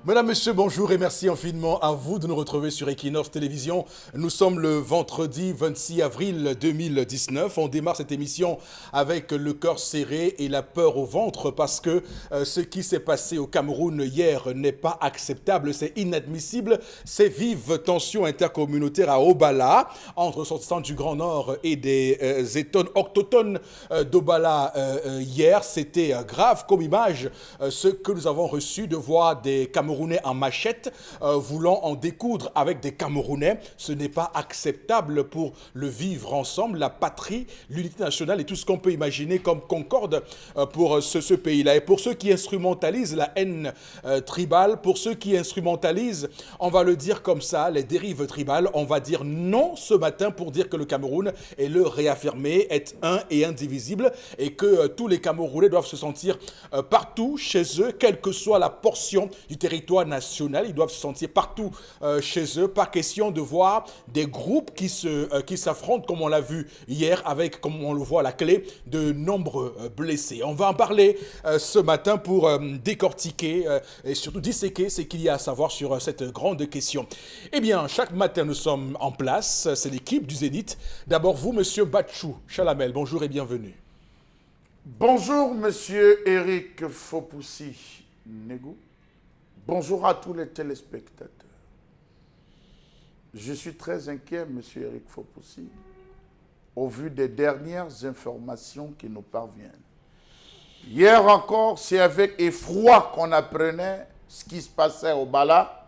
Mesdames, Messieurs, bonjour et merci infiniment à vous de nous retrouver sur Equinox Télévision. Nous sommes le vendredi 26 avril 2019. On démarre cette émission avec le cœur serré et la peur au ventre parce que ce qui s'est passé au Cameroun hier n'est pas acceptable, c'est inadmissible. Ces vives tensions intercommunautaires à Obala, entre ressortissants du Grand Nord et des autochtones d'Obala hier, c'était grave comme image ce que nous avons reçu de voir des Camerounais en machette voulant en découdre avec des Camerounais. Ce n'est pas acceptable pour le vivre ensemble, la patrie, l'unité nationale et tout ce qu'on peut imaginer comme concorde pour ce pays-là. Et pour ceux qui instrumentalisent la haine tribale, pour ceux qui instrumentalisent, on va le dire comme ça, les dérives tribales, on va dire non ce matin pour dire que le Cameroun est le réaffirmé, est un et indivisible et que tous les Camerounais doivent se sentir partout chez eux, quelle que soit la portion du territoire national, ils doivent se sentir partout chez eux. Pas question de voir des groupes qui s'affrontent comme on l'a vu hier avec, comme on le voit à la clé, de nombreux blessés. On va en parler ce matin pour décortiquer et surtout disséquer ce qu'il y a à savoir sur cette grande question. Eh bien, chaque matin, nous sommes en place. C'est l'équipe du Zénith. D'abord, vous, Monsieur Batchou Chalamel, bonjour et bienvenue. Bonjour, Monsieur Eric Fopoussi-Negou. Bonjour à tous les téléspectateurs. Je suis très inquiet, Monsieur Eric Fopoussi, au vu des dernières informations qui nous parviennent. Hier encore, c'est avec effroi qu'on apprenait ce qui se passait au Bala,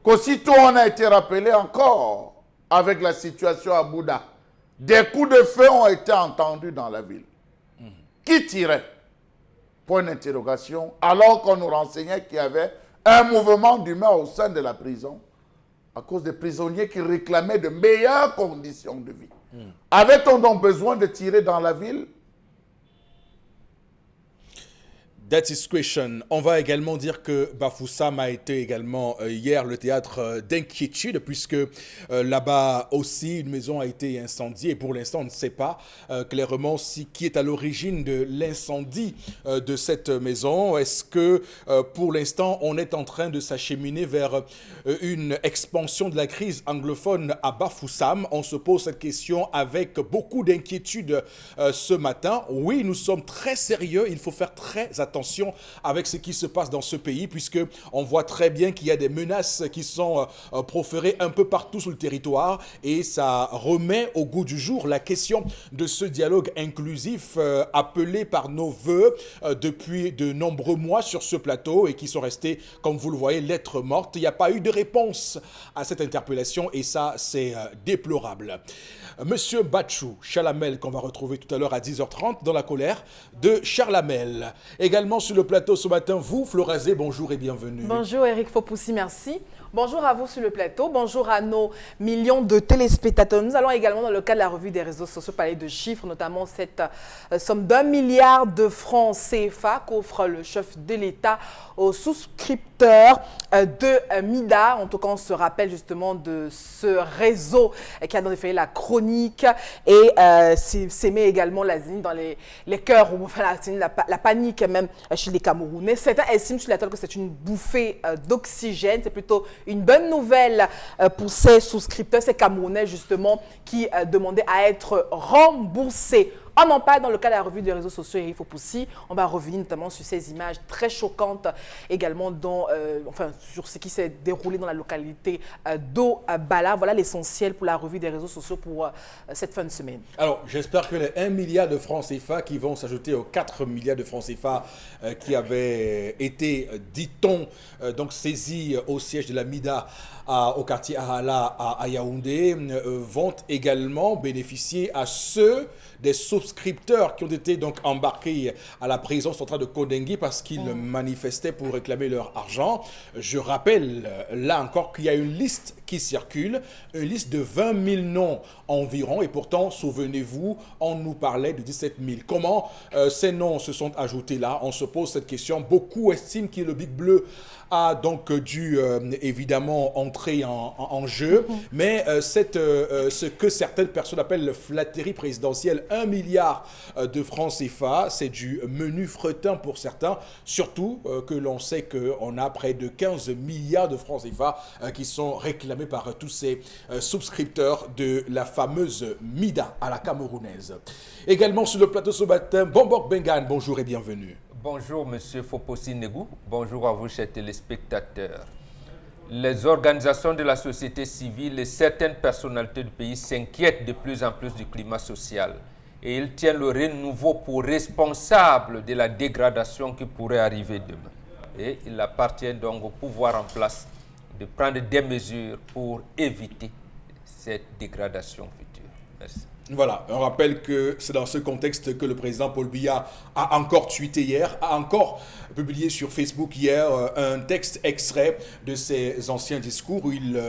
qu'aussitôt on a été rappelé encore avec la situation à Bouddha. Des coups de feu ont été entendus dans la ville. Qui tirait? Point d'interrogation, alors qu'on nous renseignait qu'il y avait un mouvement d'humeur au sein de la prison à cause des prisonniers qui réclamaient de meilleures conditions de vie. Avait-on donc besoin de tirer dans la ville? That is question. On va également dire que Bafoussam a été également hier le théâtre d'inquiétude puisque là-bas aussi une maison a été incendiée et pour l'instant on ne sait pas clairement qui est à l'origine de l'incendie de cette maison. Est-ce que pour l'instant on est en train de s'acheminer vers une expansion de la crise anglophone à Bafoussam? On se pose cette question avec beaucoup d'inquiétude ce matin. Oui, nous sommes très sérieux, il faut faire très attention avec ce qui se passe dans ce pays puisque on voit très bien qu'il y a des menaces qui sont proférées un peu partout sur le territoire et ça remet au goût du jour la question de ce dialogue inclusif appelé par nos voeux depuis de nombreux mois sur ce plateau et qui sont restés, comme vous le voyez, lettres mortes. Il n'y a pas eu de réponse à cette interpellation et ça c'est déplorable. Monsieur Batchou Chalamel qu'on va retrouver tout à l'heure à 10h30 dans la colère de Charlamel. Également sur le plateau ce matin, vous, Florazé, bonjour et bienvenue. Bonjour Eric Fopoussi, merci. Bonjour à vous sur le plateau, bonjour à nos millions de téléspectateurs. Nous allons également, dans le cadre de la revue des réseaux sociaux, parler de chiffres, notamment cette somme d'1 milliard de francs CFA qu'offre le chef de l'État aux souscripteurs de MIDA. En tout cas, on se rappelle justement de ce réseau qui a défait la chronique et s'émet également la zine dans les cœurs, enfin la panique même chez les Camerounais. Certains estiment sur la toile que c'est une bouffée d'oxygène, c'est plutôt une bonne nouvelle pour ces souscripteurs, ces Camerounais justement qui demandaient à être remboursés. On en parle dans le cadre de la revue des réseaux sociaux Eric Fopoussi. On va revenir notamment sur ces images très choquantes également sur ce qui s'est déroulé dans la localité d'Obala. Voilà l'essentiel pour la revue des réseaux sociaux pour cette fin de semaine. Alors, j'espère que les 1 milliard de francs CFA qui vont s'ajouter aux 4 milliards de francs CFA qui avaient été, dit-on, donc saisis au siège de la MIDA au quartier Ahala à Yaoundé vont également bénéficier à ceux des souscripteurs qui ont été donc embarqués à la prison centrale de Kodengui parce qu'ils manifestaient pour réclamer leur argent. Je rappelle là encore qu'il y a une liste qui circule, une liste de 20 000 noms environ et pourtant, souvenez-vous, on nous parlait de 17 000. Comment ces noms se sont ajoutés là? On se pose cette question. Beaucoup estiment que le Big Bleu a donc dû évidemment entrer en jeu, mais ce que certaines personnes appellent la flatterie présidentielle, 1 milliard milliards de francs CFA. C'est du menu fretin pour certains, surtout que l'on sait qu'on a près de 15 milliards de francs CFA qui sont réclamés par tous ces souscripteurs de la fameuse MIDA à la camerounaise. Également sur le plateau ce matin, Bombok Bengan, bonjour et bienvenue. Bonjour Monsieur Fopossi Negou, bonjour à vous chers téléspectateurs. Les organisations de la société civile et certaines personnalités du pays s'inquiètent de plus en plus du climat social et ils tiennent le renouveau pour responsable de la dégradation qui pourrait arriver demain. Et il appartient donc au pouvoir en place de prendre des mesures pour éviter cette dégradation future. Merci. Voilà, on rappelle que c'est dans ce contexte que le président Paul Biya a encore tweeté hier, a encore publié sur Facebook hier un texte extrait de ses anciens discours où il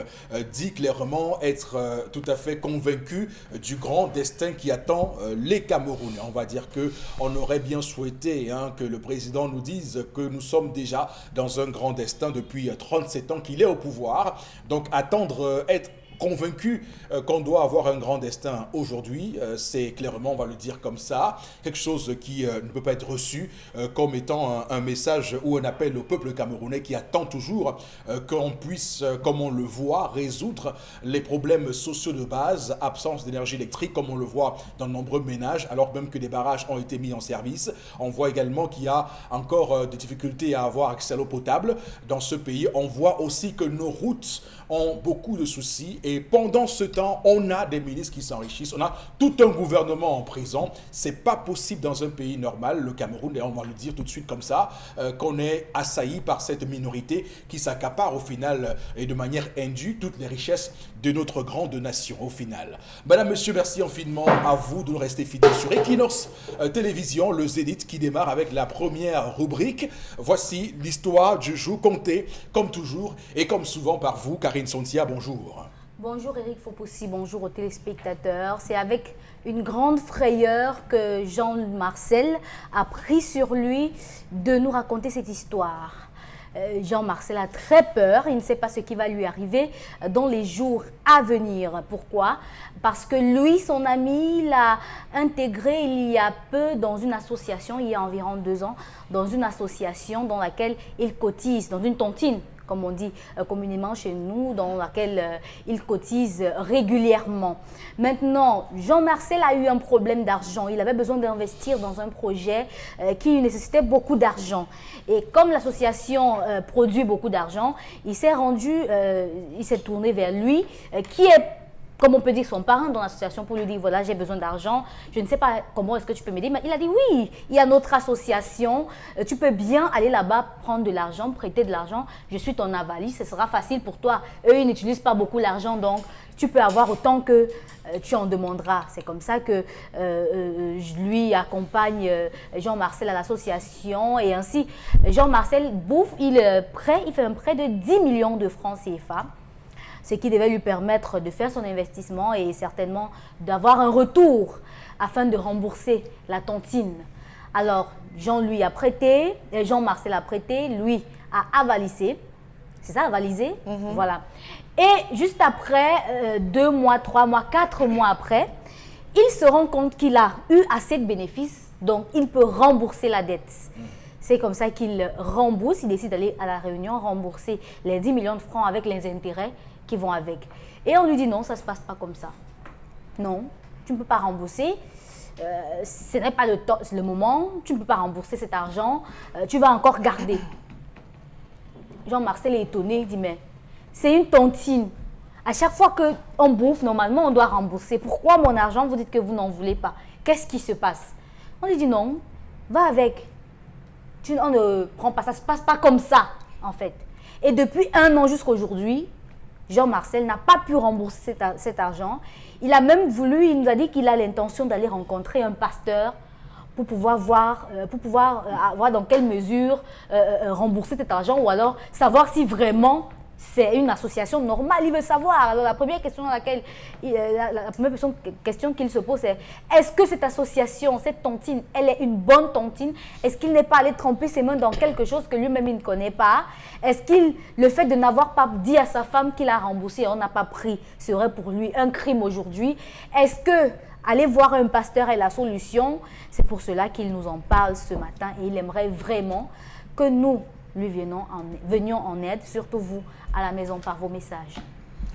dit clairement être tout à fait convaincu du grand destin qui attend les Camerounais. On va dire qu'on aurait bien souhaité que le président nous dise que nous sommes déjà dans un grand destin depuis 37 ans qu'il est au pouvoir. Donc attendre être convaincu qu'on doit avoir un grand destin aujourd'hui, c'est clairement, on va le dire comme ça, quelque chose qui ne peut pas être reçu comme étant un message ou un appel au peuple camerounais qui attend toujours qu'on puisse, comme on le voit, résoudre les problèmes sociaux de base, absence d'énergie électrique, comme on le voit dans de nombreux ménages, alors même que des barrages ont été mis en service. On voit également qu'il y a encore des difficultés à avoir accès à l'eau potable dans ce pays. On voit aussi que nos routes ont beaucoup de soucis et pendant ce temps, on a des ministres qui s'enrichissent, on a tout un gouvernement en prison. C'est pas possible dans un pays normal, le Cameroun, et on va le dire tout de suite comme ça, qu'on est assailli par cette minorité qui s'accapare au final et de manière indue toutes les richesses de notre grande nation au final. Madame, monsieur, merci infiniment à vous de rester fidèles sur Equinox Télévision, le Zénith qui démarre avec la première rubrique. Voici l'histoire du jour contée comme toujours et comme souvent par vous, Karine Sontia, bonjour. Bonjour Eric Fopossi, bonjour aux téléspectateurs. C'est avec une grande frayeur que Jean-Marcel a pris sur lui de nous raconter cette histoire. Jean-Marcel a très peur, il ne sait pas ce qui va lui arriver dans les jours à venir. Pourquoi? Parce que lui, son ami, l'a intégré il y a peu dans une association, il y a environ 2 ans, dans une association dans laquelle il cotise, dans une tontine, comme on dit communément chez nous, dans laquelle il cotise régulièrement. Maintenant, Jean-Marcel a eu un problème d'argent. Il avait besoin d'investir dans un projet qui nécessitait beaucoup d'argent. Et comme l'association produit beaucoup d'argent, il s'est tourné vers lui, qui est, comme on peut dire, son parrain dans l'association pour lui dire, voilà, j'ai besoin d'argent, je ne sais pas comment est-ce que tu peux m'aider. Mais il a dit, oui, il y a notre association, tu peux bien aller là-bas prendre de l'argent, prêter de l'argent, je suis ton avaliste, ce sera facile pour toi. Eux, ils n'utilisent pas beaucoup l'argent, donc tu peux avoir autant que tu en demanderas. C'est comme ça que lui accompagne Jean-Marcel à l'association et ainsi, Jean-Marcel bouffe, il fait un prêt de 10 millions de francs CFA. Ce qui devait lui permettre de faire son investissement et certainement d'avoir un retour afin de rembourser la tontine. Alors, Jean-Marcel a prêté, lui a avalisé. C'est ça, avalisé? Voilà. Et juste après, 2 mois, 3 mois, 4 mois après, il se rend compte qu'il a eu assez de bénéfices, donc il peut rembourser la dette. C'est comme ça qu'il rembourse, il décide d'aller à la Réunion rembourser les 10 millions de francs avec les intérêts qui vont avec. Et on lui dit non, ça ne se passe pas comme ça. Non, tu ne peux pas rembourser. Ce n'est pas le moment. Tu ne peux pas rembourser cet argent. Tu vas encore garder. Jean-Marcel est étonné. Il dit, mais c'est une tontine. À chaque fois qu'on bouffe, normalement, on doit rembourser. Pourquoi mon argent, vous dites que vous n'en voulez pas? Qu'est-ce qui se passe? On lui dit non, va avec. On ne prend pas, ça ne se passe pas comme ça, en fait. Et depuis 1 an jusqu'à aujourd'hui, Jean-Marcel n'a pas pu rembourser cet argent. Il a même voulu, il nous a dit qu'il a l'intention d'aller rencontrer un pasteur pour pouvoir voir dans quelle mesure rembourser cet argent ou alors savoir si vraiment c'est une association normale. Il veut savoir. Alors la première question qu'il se pose, c'est est-ce que cette association, cette tontine, elle est une bonne tontine? Est-ce qu'il n'est pas allé tremper ses mains dans quelque chose que lui-même il ne connaît pas? Est-ce qu'il, le fait de n'avoir pas dit à sa femme qu'il a remboursé et on n'a pas pris, serait pour lui un crime aujourd'hui? Est-ce que Aller voir un pasteur est la solution. C'est pour cela qu'il nous en parle ce matin et il aimerait vraiment que nous lui venions en aide, surtout vous à la maison par vos messages.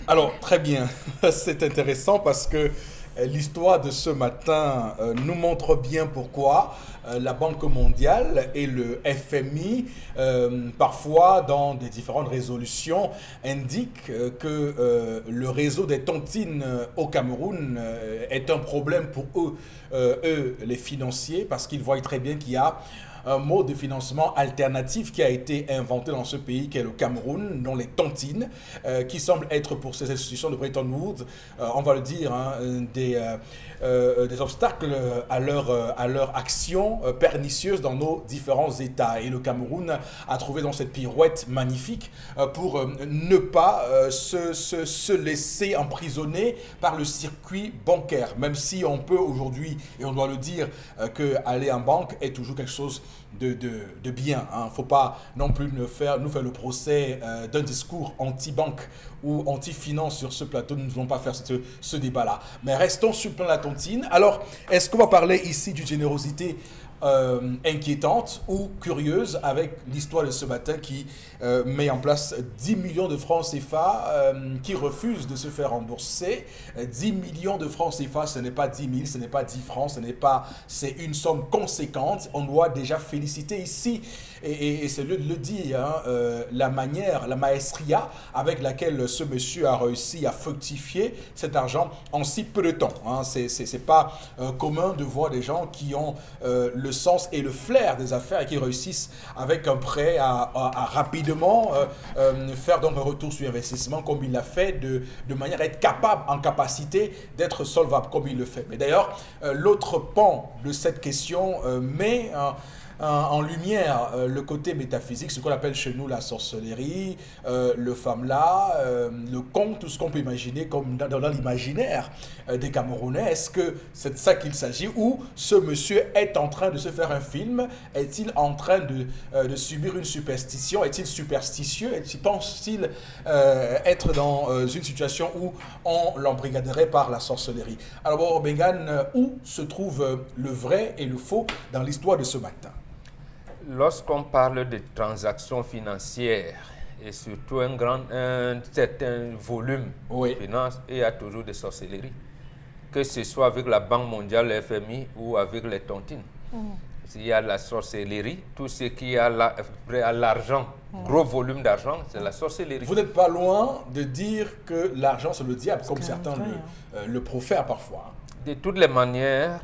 Alors, très bien. C'est intéressant parce que l'histoire de ce matin nous montre bien pourquoi la Banque mondiale et le FMI, parfois dans des différentes résolutions, indiquent que le réseau des tontines au Cameroun est un problème pour eux, les financiers, parce qu'ils voient très bien qu'il y a un mode de financement alternatif qui a été inventé dans ce pays, qui est le Cameroun, dont les tontines, qui semblent être pour ces institutions de Bretton Woods, on va le dire, hein, des obstacles à leur action pernicieuse dans nos différents États. Et le Cameroun a trouvé dans cette pirouette magnifique pour ne pas se laisser emprisonner par le circuit bancaire, même si on peut aujourd'hui, et on doit le dire, qu'aller en banque est toujours quelque chose de bien. Il ne faut pas non plus nous faire le procès d'un discours anti-banque ou anti-finance sur ce plateau. Nous ne voulons pas faire ce débat-là. Mais restons sur le plan de la tontine. Alors, est-ce qu'on va parler ici d'une générosité inquiétante ou curieuse avec l'histoire de ce matin qui met en place 10 millions de francs CFA qui refusent de se faire rembourser. 10 millions de francs CFA, ce n'est pas 10 000, ce n'est pas 10 francs, c'est une somme conséquente. On doit déjà féliciter ici, et c'est lieu de le dire, hein, la maestria avec laquelle ce monsieur a réussi à fructifier cet argent en si peu de temps. Hein. C'est pas commun de voir des gens qui ont le sens et le flair des affaires et qui réussissent avec un prêt à rapidement faire donc un retour sur investissement comme il l'a fait, de manière à être en capacité d'être solvable comme il le fait. Mais d'ailleurs, l'autre pan de cette question met en lumière le côté métaphysique, ce qu'on appelle chez nous la sorcellerie, le famla, le conte, tout ce qu'on peut imaginer comme dans l'imaginaire des Camerounais. Est-ce que c'est de ça qu'il s'agit, ou ce monsieur est en train de se faire un film? Est-il en train de subir une superstition? Est-il superstitieux? Pense-t-il être dans une situation où on l'embrigaderait par la sorcellerie? Alors, Bengan, où se trouve le vrai et le faux dans l'histoire de ce matin? Lorsqu'on parle de transactions financières et surtout un certain volume de finances, il y a toujours des sorcelleries, que ce soit avec la Banque mondiale, le FMI ou avec les tontines. S'il y a la sorcellerie, tout ce qui a l'argent, gros volume d'argent, c'est la sorcellerie. Vous n'êtes pas loin de dire que l'argent c'est le diable, comme certains le profèrent parfois. De toutes les manières,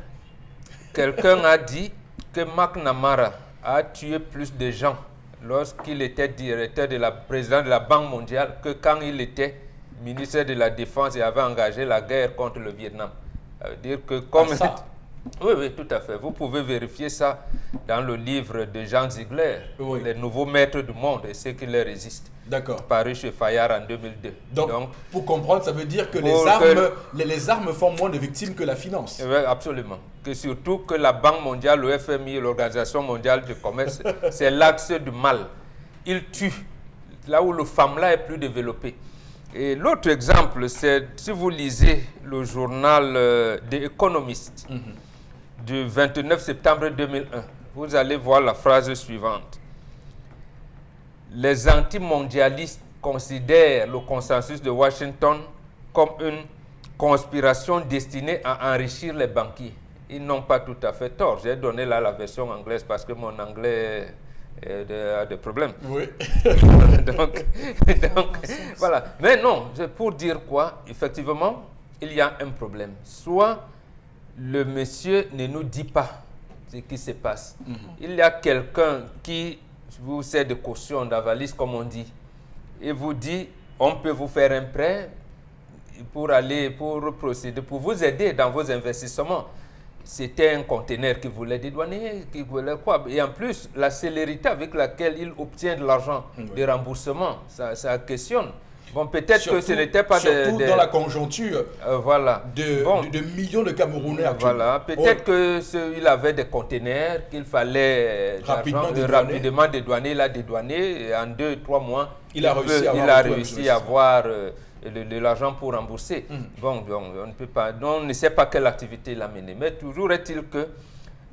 quelqu'un a dit que McNamara a tué plus de gens lorsqu'il était président de la Banque mondiale que quand il était ministre de la Défense et avait engagé la guerre contre le Vietnam. Ça veut dire que comme... Oui, tout à fait. Vous pouvez vérifier ça dans le livre de Jean Ziegler, Les nouveaux maîtres du monde et ceux qui leur résistent. D'accord. Paru chez Fayard en 2002. Donc, pour comprendre, ça veut dire que les armes font moins de victimes que la finance. Oui, absolument. Que surtout que la Banque mondiale, le FMI, l'Organisation mondiale du commerce, c'est l'axe du mal. Ils tuent là où le FAMLA est plus développé. Et l'autre exemple, c'est si vous lisez le journal The Economist du 29 septembre 2001, vous allez voir la phrase suivante. Les antimondialistes considèrent le consensus de Washington comme une conspiration destinée à enrichir les banquiers. Ils n'ont pas tout à fait tort. J'ai donné là la version anglaise parce que mon anglais a des problèmes. Oui. donc, voilà. Mais non, c'est pour dire quoi? Effectivement, il y a un problème. Soit le monsieur ne nous dit pas ce qui se passe. Il y a quelqu'un qui vous sert de caution, d'avalise, comme on dit, et vous dit, on peut vous faire un prêt pour procéder, pour vous aider dans vos investissements. C'était un conteneur qui voulait dédouaner, qui voulait quoi? Et en plus, la célérité avec laquelle il obtient de l'argent, de remboursement, ça questionne. Bon, peut-être que ce n'était pas surtout dans la conjoncture de millions de Camerounais actuellement. Voilà, peut-être qu'il avait des conteneurs qu'il fallait rapidement dédouaner. Il a dédouané et en 2-3 mois, il a réussi à avoir l'argent pour rembourser. Bon, on ne peut pas, on ne sait pas quelle activité il a menée. Mais toujours est-il que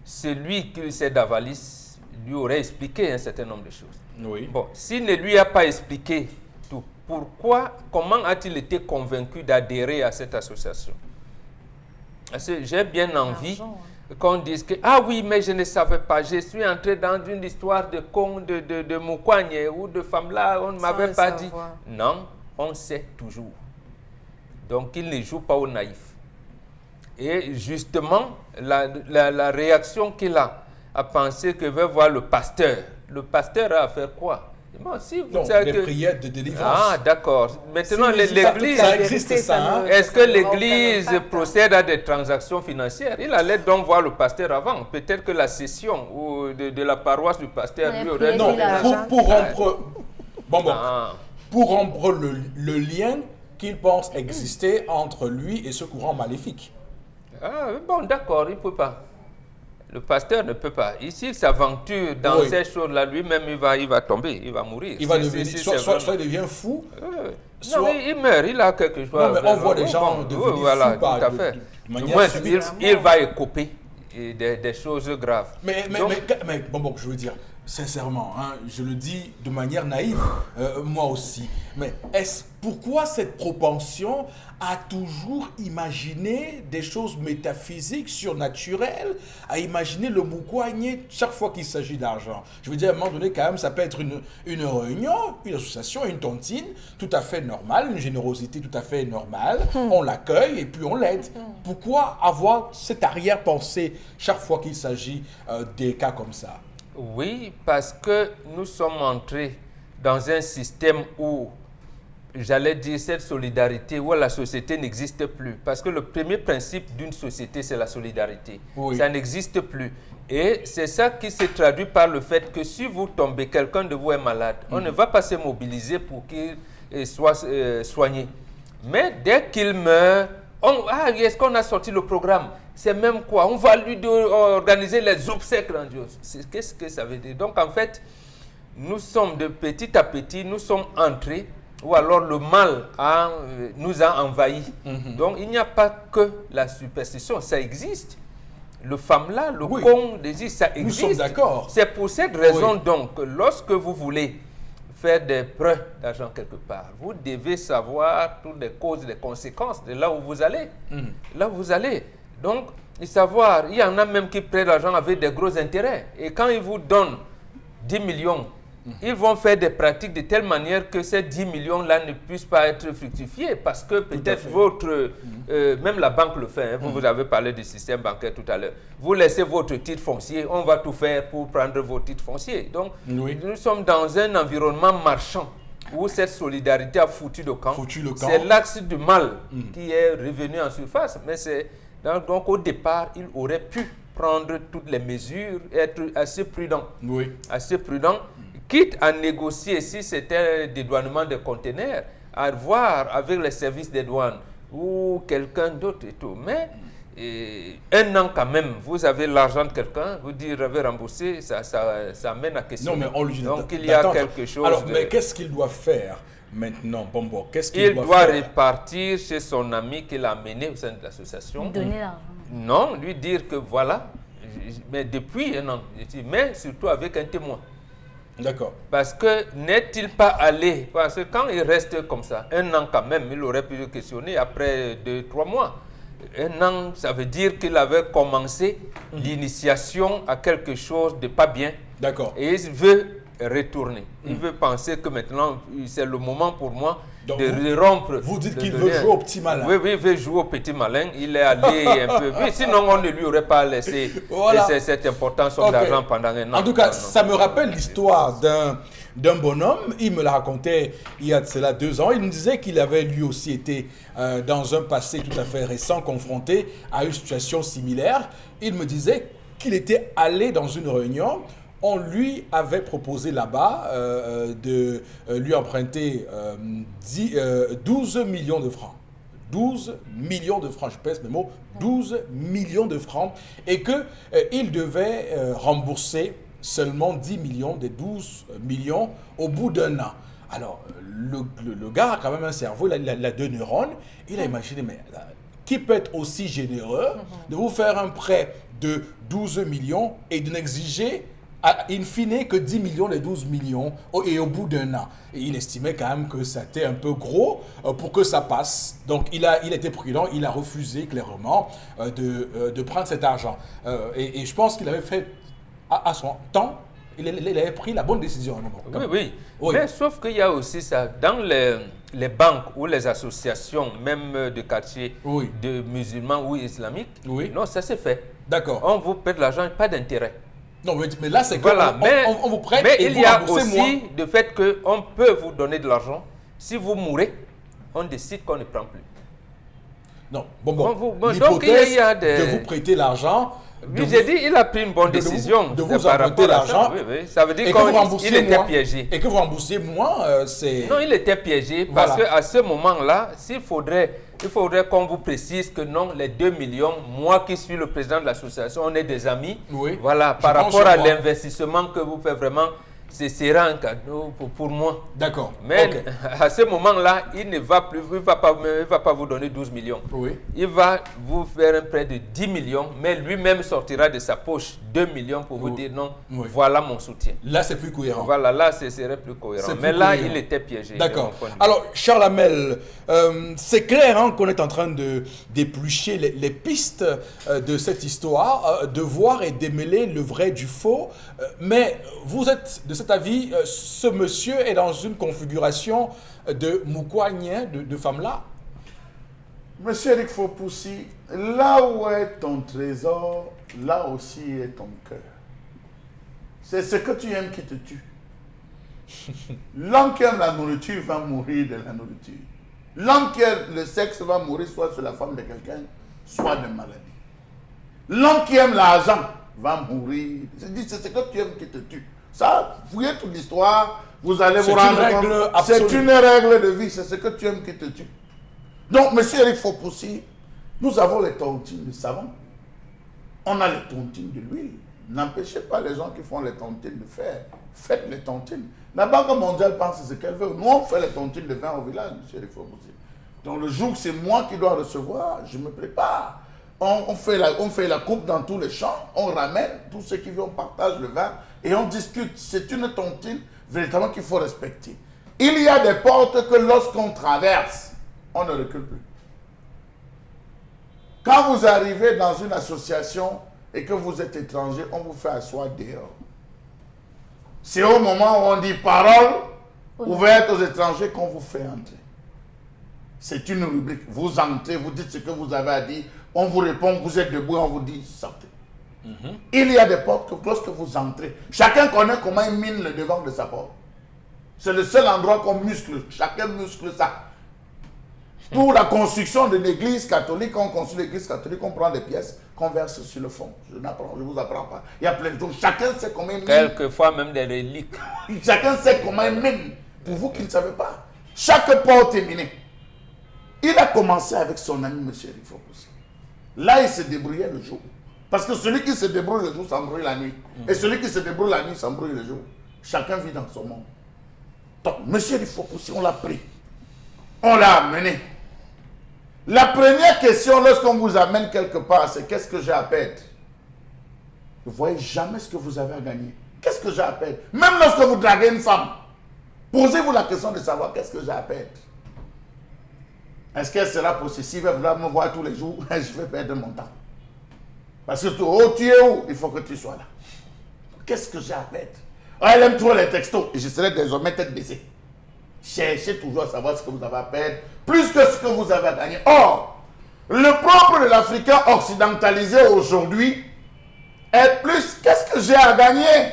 celui qui sait d'Avalis lui aurait expliqué un certain nombre de choses. Oui. Bon, s'il ne lui a pas expliqué tout, comment a-t-il été convaincu d'adhérer à cette association? Parce que j'ai bien envie qu'on dise que, ah oui, mais je ne savais pas, je suis entré dans une histoire de con, de Moukouagne ou de femme là, on ne m'avait pas dit. Non, on sait toujours. Donc, il ne joue pas au naïf. Et justement, la réaction qu'il a à penser que veut voir le pasteur a à faire quoi? Bon, si vous savez les prières de délivrance. Ah, d'accord. Maintenant, Si, l'église... Ça existe, ça. Hein? Est-ce que l'église procède à des transactions financières? Il allait donc voir le pasteur avant. Peut-être que la session ou de la paroisse du pasteur lui aurait... Non, pour rompre... Pour rompre le lien qu'il pense exister entre lui et ce courant maléfique. Ah, bon, d'accord, il ne peut pas. Le pasteur ne peut pas. Ici, il s'aventure dans ces choses-là. Lui-même, il va tomber, il va mourir. Il va devenir, soit il devient fou. Non, il meurt, il a quelque chose. Non, mais on voit des gens devenir fous. Voilà, tout à fait. Il va écoper des choses graves. Mais je veux dire, sincèrement, hein, je le dis de manière naïve, moi aussi. Mais pourquoi cette propension à toujours imaginer des choses métaphysiques, surnaturelles, à imaginer le Moukouagne chaque fois qu'il s'agit d'argent? Je veux dire, à un moment donné, quand même, ça peut être une réunion, une association, une tontine, tout à fait normale, une générosité tout à fait normale. On l'accueille et puis on l'aide. Pourquoi avoir cette arrière-pensée chaque fois qu'il s'agit des cas comme ça? Oui, parce que nous sommes entrés dans un système où, j'allais dire, cette solidarité, où la société n'existe plus. Parce que le premier principe d'une société, c'est la solidarité. Oui. Ça n'existe plus. Et c'est ça qui se traduit par le fait que si vous tombez, quelqu'un de vous est malade, on ne va pas se mobiliser pour qu'il soit soigné. Mais dès qu'il meurt, est-ce qu'on a sorti le programme? C'est même quoi? On va lui organiser les obsèques grandioses. Qu'est-ce que ça veut dire? Donc, en fait, nous sommes de petit à petit, nous sommes entrés, ou alors le mal nous a envahis. Donc, il n'y a pas que la superstition, ça existe. Le femme-là, le con désir, ça existe. Nous sommes d'accord. C'est pour cette raison, donc, que lorsque vous voulez faire des prêts d'argent quelque part, vous devez savoir toutes les causes, les conséquences de là où vous allez. Là où vous allez. Donc, savoir, il y en a même qui prêtent l'argent avec des gros intérêts. Et quand ils vous donnent 10 millions, ils vont faire des pratiques de telle manière que ces 10 millions-là ne puissent pas être fructifiés. Parce que peut-être votre... même la banque le fait. Hein, vous avez parlé du système bancaire tout à l'heure. Vous laissez votre titre foncier, on va tout faire pour prendre vos titres fonciers. Donc, nous sommes dans un environnement marchand où cette solidarité a foutu le camp. C'est l'axe du mal qui est revenu en surface. Mais c'est... Donc, au départ, il aurait pu prendre toutes les mesures et être assez prudent. Assez prudent, quitte à négocier, si c'était un dédouanement de conteneurs, à voir avec les services des douanes ou quelqu'un d'autre et tout. Mais un an quand même, vous avez l'argent de quelqu'un, vous dire avez remboursé, ça amène à question. Non, mais on lui dit, donc il y a quelque chose. Alors, mais qu'est-ce qu'il doit faire maintenant, Bombo? Qu'est-ce qu'il doit faire? Il doit repartir chez son ami qu'il a amené au sein de l'association. Donner l'argent. Non, lui dire que voilà, mais depuis un an, mais surtout avec un témoin. D'accord. Parce que n'est-il pas allé, parce que quand il reste comme ça, un an quand même, il aurait pu le questionner après 2-3 mois. Un an, ça veut dire qu'il avait commencé l'initiation à quelque chose de pas bien. D'accord. Et il veut retourner. Il veut penser que maintenant, c'est le moment pour moi de rompre. Vous dites qu'il veut jouer au petit malin. Oui, il veut jouer au petit malin. Il est allé un peu. Oui, sinon, on ne lui aurait pas laissé cette importante somme d'argent pendant un an. En tout cas, ça me rappelle l'histoire d'un bonhomme. Il me l'a raconté il y a de cela 2 ans. Il me disait qu'il avait lui aussi été dans un passé tout à fait récent confronté à une situation similaire. Il me disait qu'il était allé dans une réunion. On lui avait proposé là-bas de lui emprunter 12 millions de francs. 12 millions de francs, je pèse mes mots, 12 millions de francs. Et qu'il devait rembourser seulement 10 millions des 12 millions au bout d'un an. Alors, le gars a quand même un cerveau, il a 2 neurones. Il a imaginé, mais qui peut être aussi généreux de vous faire un prêt de 12 millions et de n'exiger in fine que 10 millions des 12 millions et au bout d'un an. Et il estimait quand même que c'était un peu gros pour que ça passe. Donc il était prudent, il a refusé clairement de prendre cet argent. Et je pense qu'il avait fait à son temps, il avait pris la bonne décision. Oui. Mais sauf qu'il y a aussi ça, dans les banques ou les associations, même de quartiers de musulmans ou islamiques, non, ça s'est fait. D'accord. On vous paie de l'argent, pas d'intérêt. Non, mais là, c'est que voilà, on vous prête mais et il vous y a remboursez aussi moins. le fait qu'on peut vous donner de l'argent. Si vous mourrez, on décide qu'on ne prend plus. Non, l'hypothèse de vous prêter l'argent. Oui, j'ai dit, il a pris une bonne décision. De vous emprunter l'argent. Oui. Ça veut dire qu'il était piégé. Et que vous remboursiez moins, c'est... Non, il était piégé parce qu'à ce moment-là, il faudrait qu'on vous précise que non, les 2 millions, moi qui suis le président de l'association, on est des amis. Oui. Voilà, par rapport à l'investissement que vous faites vraiment, ce sera un cadeau pour moi. D'accord. Mais à ce moment-là, il ne va plus, il va pas vous donner 12 millions. Oui. Il va vous faire un prêt de 10 millions, mais lui-même sortira de sa poche 2 millions pour vous dire non, voilà mon soutien. Là, c'est plus cohérent. Voilà, là, ce serait plus cohérent. Mais là, il était piégé. D'accord. Alors, Charles Hamel, c'est clair qu'on est en train d'éplucher les pistes de cette histoire, de voir et démêler le vrai du faux. Mais vous êtes de cet avis, ce monsieur est dans une configuration de moukwagnen, de femme-là. Monsieur Eric Fopoussi, là où est ton trésor, là aussi est ton cœur. C'est ce que tu aimes qui te tue. L'homme qui aime la nourriture va mourir de la nourriture. L'homme qui aime le sexe va mourir soit sur la femme de quelqu'un, soit de maladie. L'homme qui aime l'argent va mourir. Je dis, c'est ce que tu aimes qui te tue. Ça, fouillez toute l'histoire, vous allez vous rendre compte. C'est une règle de vie, c'est ce que tu aimes qui te tue. Donc, monsieur Eric Fopoussi, nous avons les tontines de savon. On a les tontines de l'huile. N'empêchez pas les gens qui font les tontines de fer. Faites les tontines. La Banque mondiale pense ce qu'elle veut. Nous, on fait les tontines de vin au village, monsieur Eric Fopoussi. Donc, le jour que c'est moi qui dois recevoir, je me prépare. On fait la coupe dans tous les champs, on ramène, tous ceux qui viennent, on partage le vin et on discute. C'est une tontine véritablement qu'il faut respecter. Il y a des portes que lorsqu'on traverse, on ne recule plus. Quand vous arrivez dans une association et que vous êtes étranger, on vous fait asseoir dehors. C'est au moment où on dit parole ouverte aux étrangers qu'on vous fait entrer. C'est une rubrique. Vous entrez, vous dites ce que vous avez à dire. On vous répond, vous êtes debout, on vous dit sortez. Il y a des portes que lorsque vous entrez, chacun connaît comment il mine le devant de sa porte. C'est le seul endroit qu'on muscle. Chacun muscle ça. Pour la construction de l'église catholique, on construit l'église catholique, on prend des pièces, qu'on verse sur le fond. Je ne vous apprends pas. Il y a plein de choses. Chacun sait comment il mine. Quelquefois même des reliques. Chacun sait comment il mine. Pour vous qui ne savez pas. Chaque porte est minée. Il a commencé avec son ami M. Eric Fopoussi. Là, il se débrouillait le jour. Parce que celui qui se débrouille le jour s'embrouille la nuit. Et celui qui se débrouille la nuit s'embrouille le jour. Chacun vit dans son monde. Donc, M. Eric Fopoussi, on l'a pris. On l'a amené. La première question lorsqu'on vous amène quelque part, c'est qu'est-ce que j'ai à perdre? Vous ne voyez jamais ce que vous avez à gagner. Qu'est-ce que j'ai à perdre? Même lorsque vous draguez une femme, posez-vous la question de savoir qu'est-ce que j'ai à perdre. Est-ce qu'elle sera possessive, elle va me voir tous les jours? Je vais perdre mon temps. Parce que tu es où? Il faut que tu sois là. Qu'est-ce que j'ai à perdre? Elle aime trop les textos. Et je serai désormais tête baissée. Cherchez toujours à savoir ce que vous avez à perdre, plus que ce que vous avez à gagner. Or, le propre de l'Africain occidentalisé aujourd'hui est plus qu'est-ce que j'ai à gagner?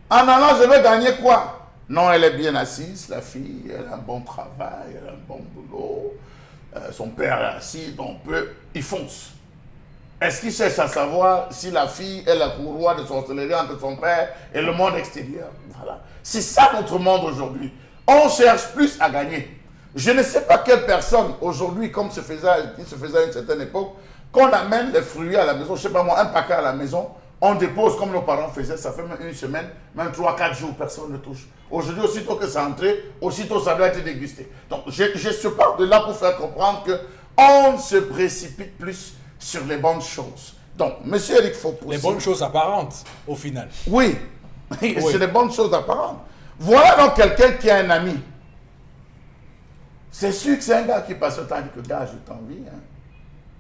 En allant, je vais gagner quoi? Non, elle est bien assise, la fille, elle a un bon travail, elle a un bon boulot. Son père est assis, donc il fonce. Est-ce qu'il cherche à savoir si la fille est la courroie de sorcellerie entre son père et le monde extérieur? Voilà. C'est ça notre monde aujourd'hui. On cherche plus à gagner. Je ne sais pas quelle personne aujourd'hui, comme il se faisait à une certaine époque, qu'on amène les fruits à la maison, je ne sais pas moi, un paquet à la maison, On dépose comme nos parents faisaient, ça fait même une semaine, même 3-4 jours, personne ne touche. Aujourd'hui, aussitôt que c'est entré, aussitôt ça doit être dégusté. Donc, je se pars de là pour faire comprendre qu'on se précipite plus sur les bonnes choses. Donc, M. Eric Fopoussi... Les bonnes choses apparentes, au final. Oui, c'est des bonnes choses apparentes. Voilà donc quelqu'un qui a un ami. C'est sûr que c'est un gars qui passe autant que gars, je t'envie. Hein.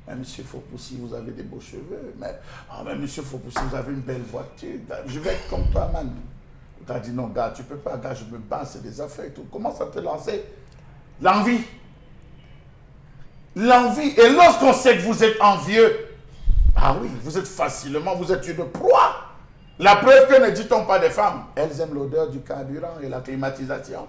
Mais monsieur Fopoussi, vous avez des beaux cheveux. Mais monsieur Fopoussi, vous avez une belle voiture. Je vais être comme toi, man. Tu as dit non, gars, tu peux pas, gars, je me bats, c'est des affaires et tout. Commence à te lancer. L'envie. L'envie. Et lorsqu'on sait que vous êtes envieux, ah oui, vous êtes facilement, vous êtes une proie. La preuve que ne dit-on pas des femmes, elles aiment l'odeur du carburant et la climatisation.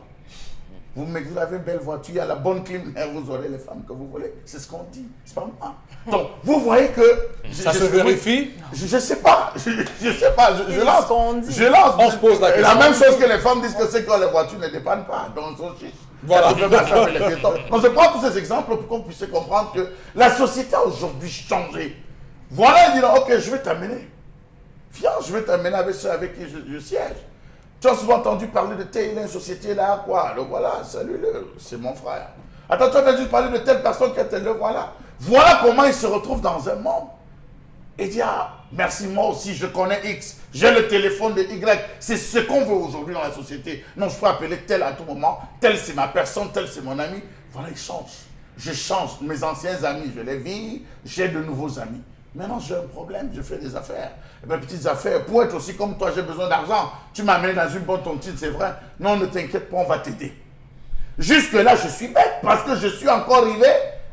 Vous avez une belle voiture, il y a la bonne clim, vous aurez les femmes que vous voulez. C'est ce qu'on dit, c'est pas moi. Donc, vous voyez que... Ça se vérifie? Je sais pas, je sais pas, je lance. Je lance. On se pose la question. La même chose que les femmes disent que c'est quand les voitures ne dépendent pas, donc on s'en fiche. Voilà. Donc, je prends tous ces exemples pour qu'on puisse comprendre que la société a aujourd'hui changé. Voilà, il dit, ok, je vais t'amener. Viens, je vais t'amener avec ceux avec qui je siège. Tu as souvent entendu parler de telle société là, quoi. Le voilà, salut-le, c'est mon frère. Attends, tu as entendu parler de telle personne qui est le voilà. Voilà comment il se retrouve dans un monde. Et dit, ah, merci, moi aussi, je connais X. J'ai le téléphone de Y. C'est ce qu'on veut aujourd'hui dans la société. Non, je peux appeler tel à tout moment. Tel, c'est ma personne, tel, c'est mon ami. Voilà, il change. Je change. Mes anciens amis, je les vis. J'ai de nouveaux amis. Maintenant, j'ai un problème, je fais des affaires. Et mes petites affaires, pour être aussi comme toi, j'ai besoin d'argent. Tu m'amènes dans une bonne tontine, c'est vrai. Non, ne t'inquiète pas, on va t'aider. Jusque-là, je suis bête parce que je suis encore arrivé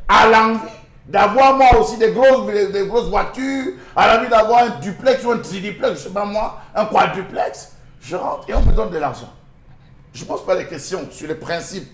à l'envie d'avoir moi aussi des grosses voitures, à l'envie d'avoir un duplex ou un triduplex, je ne sais pas moi, un quadruplex. Je rentre et on me donne de l'argent. Je ne pose pas les questions sur les principes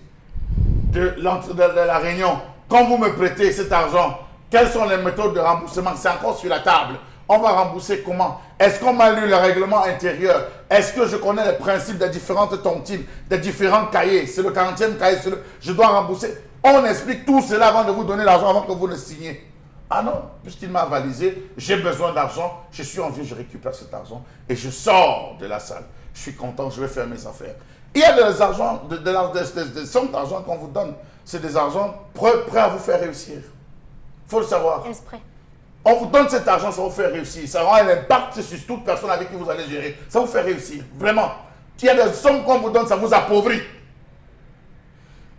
de la réunion. Quand vous me prêtez cet argent, quelles sont les méthodes de remboursement? C'est encore sur la table. On va rembourser comment? Est-ce qu'on m'a lu le règlement intérieur? Est-ce que je connais les principes des différentes tontines, des différents cahiers? C'est le 40e cahier, je dois rembourser. On explique tout cela avant de vous donner l'argent, avant que vous ne signiez. Ah non, puisqu'il m'a avalisé, j'ai besoin d'argent, je suis envieux, je récupère cet argent et je sors de la salle. Je suis content, je vais faire mes affaires. Il y a des sommes d'argent qu'on vous donne. C'est des argents prêts à vous faire réussir. Il faut le savoir. Exprès. On vous donne cet argent, ça vous fait réussir. Ça aura un impact sur toute personne avec qui vous allez gérer. Ça vous fait réussir, vraiment. Il y a des sommes qu'on vous donne, ça vous appauvrit.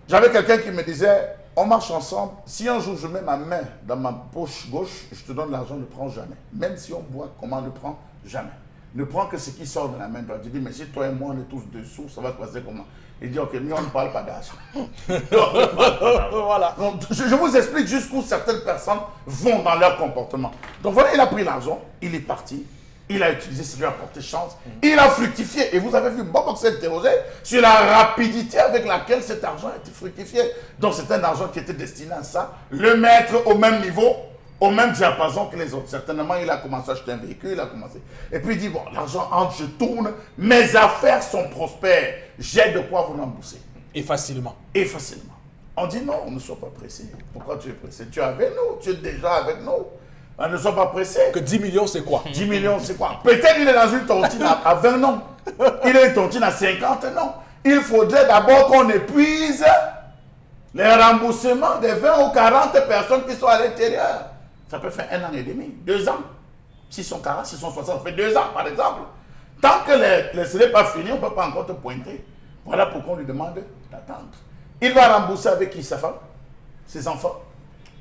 J'avais quelqu'un qui me disait, on marche ensemble. Si un jour je mets ma main dans ma poche gauche, je te donne l'argent, ne prends jamais. Même si on boit, comment ne prends jamais. Ne prends que ce qui sort de la main. Tu dis, mais si toi et moi on est tous dessous, ça va se passer comment? Il dit, ok, nous on ne parle pas d'argent. Voilà. Donc, je vous explique jusqu'où certaines personnes vont dans leur comportement. Donc voilà, il a pris l'argent, il est parti, il a utilisé, ça lui a porté chance, il a fructifié. Et vous avez vu, Bob s'est interrogé sur la rapidité avec laquelle cet argent a été fructifié. Donc c'est un argent qui était destiné à ça, le mettre au même niveau, au même diapason que les autres. Certainement, il a commencé à acheter un véhicule, il a commencé. Et puis il dit, bon, l'argent entre, je tourne, mes affaires sont prospères, j'ai de quoi vous rembourser. Et facilement. Et facilement. On dit non, ne sois pas pressé. Pourquoi tu es pressé? Tu es avec nous, tu es déjà avec nous. Ne sois pas pressé. Que 10 millions, c'est quoi? 10 millions, c'est quoi? Peut-être il est dans une tontine à 20 noms. Il est une tontine à 50 noms. Il faudrait d'abord qu'on épuise les remboursements des 20 ou 40 personnes qui sont à l'intérieur. Ça peut faire 1 an et demi, 2 ans. S'ils sont 40, s'ils sont 60, ça fait 2 ans, par exemple. Tant que ce n'est pas fini, on ne peut pas encore te pointer. Voilà pourquoi on lui demande d'attendre. Il va rembourser avec qui? Sa femme? Ses enfants?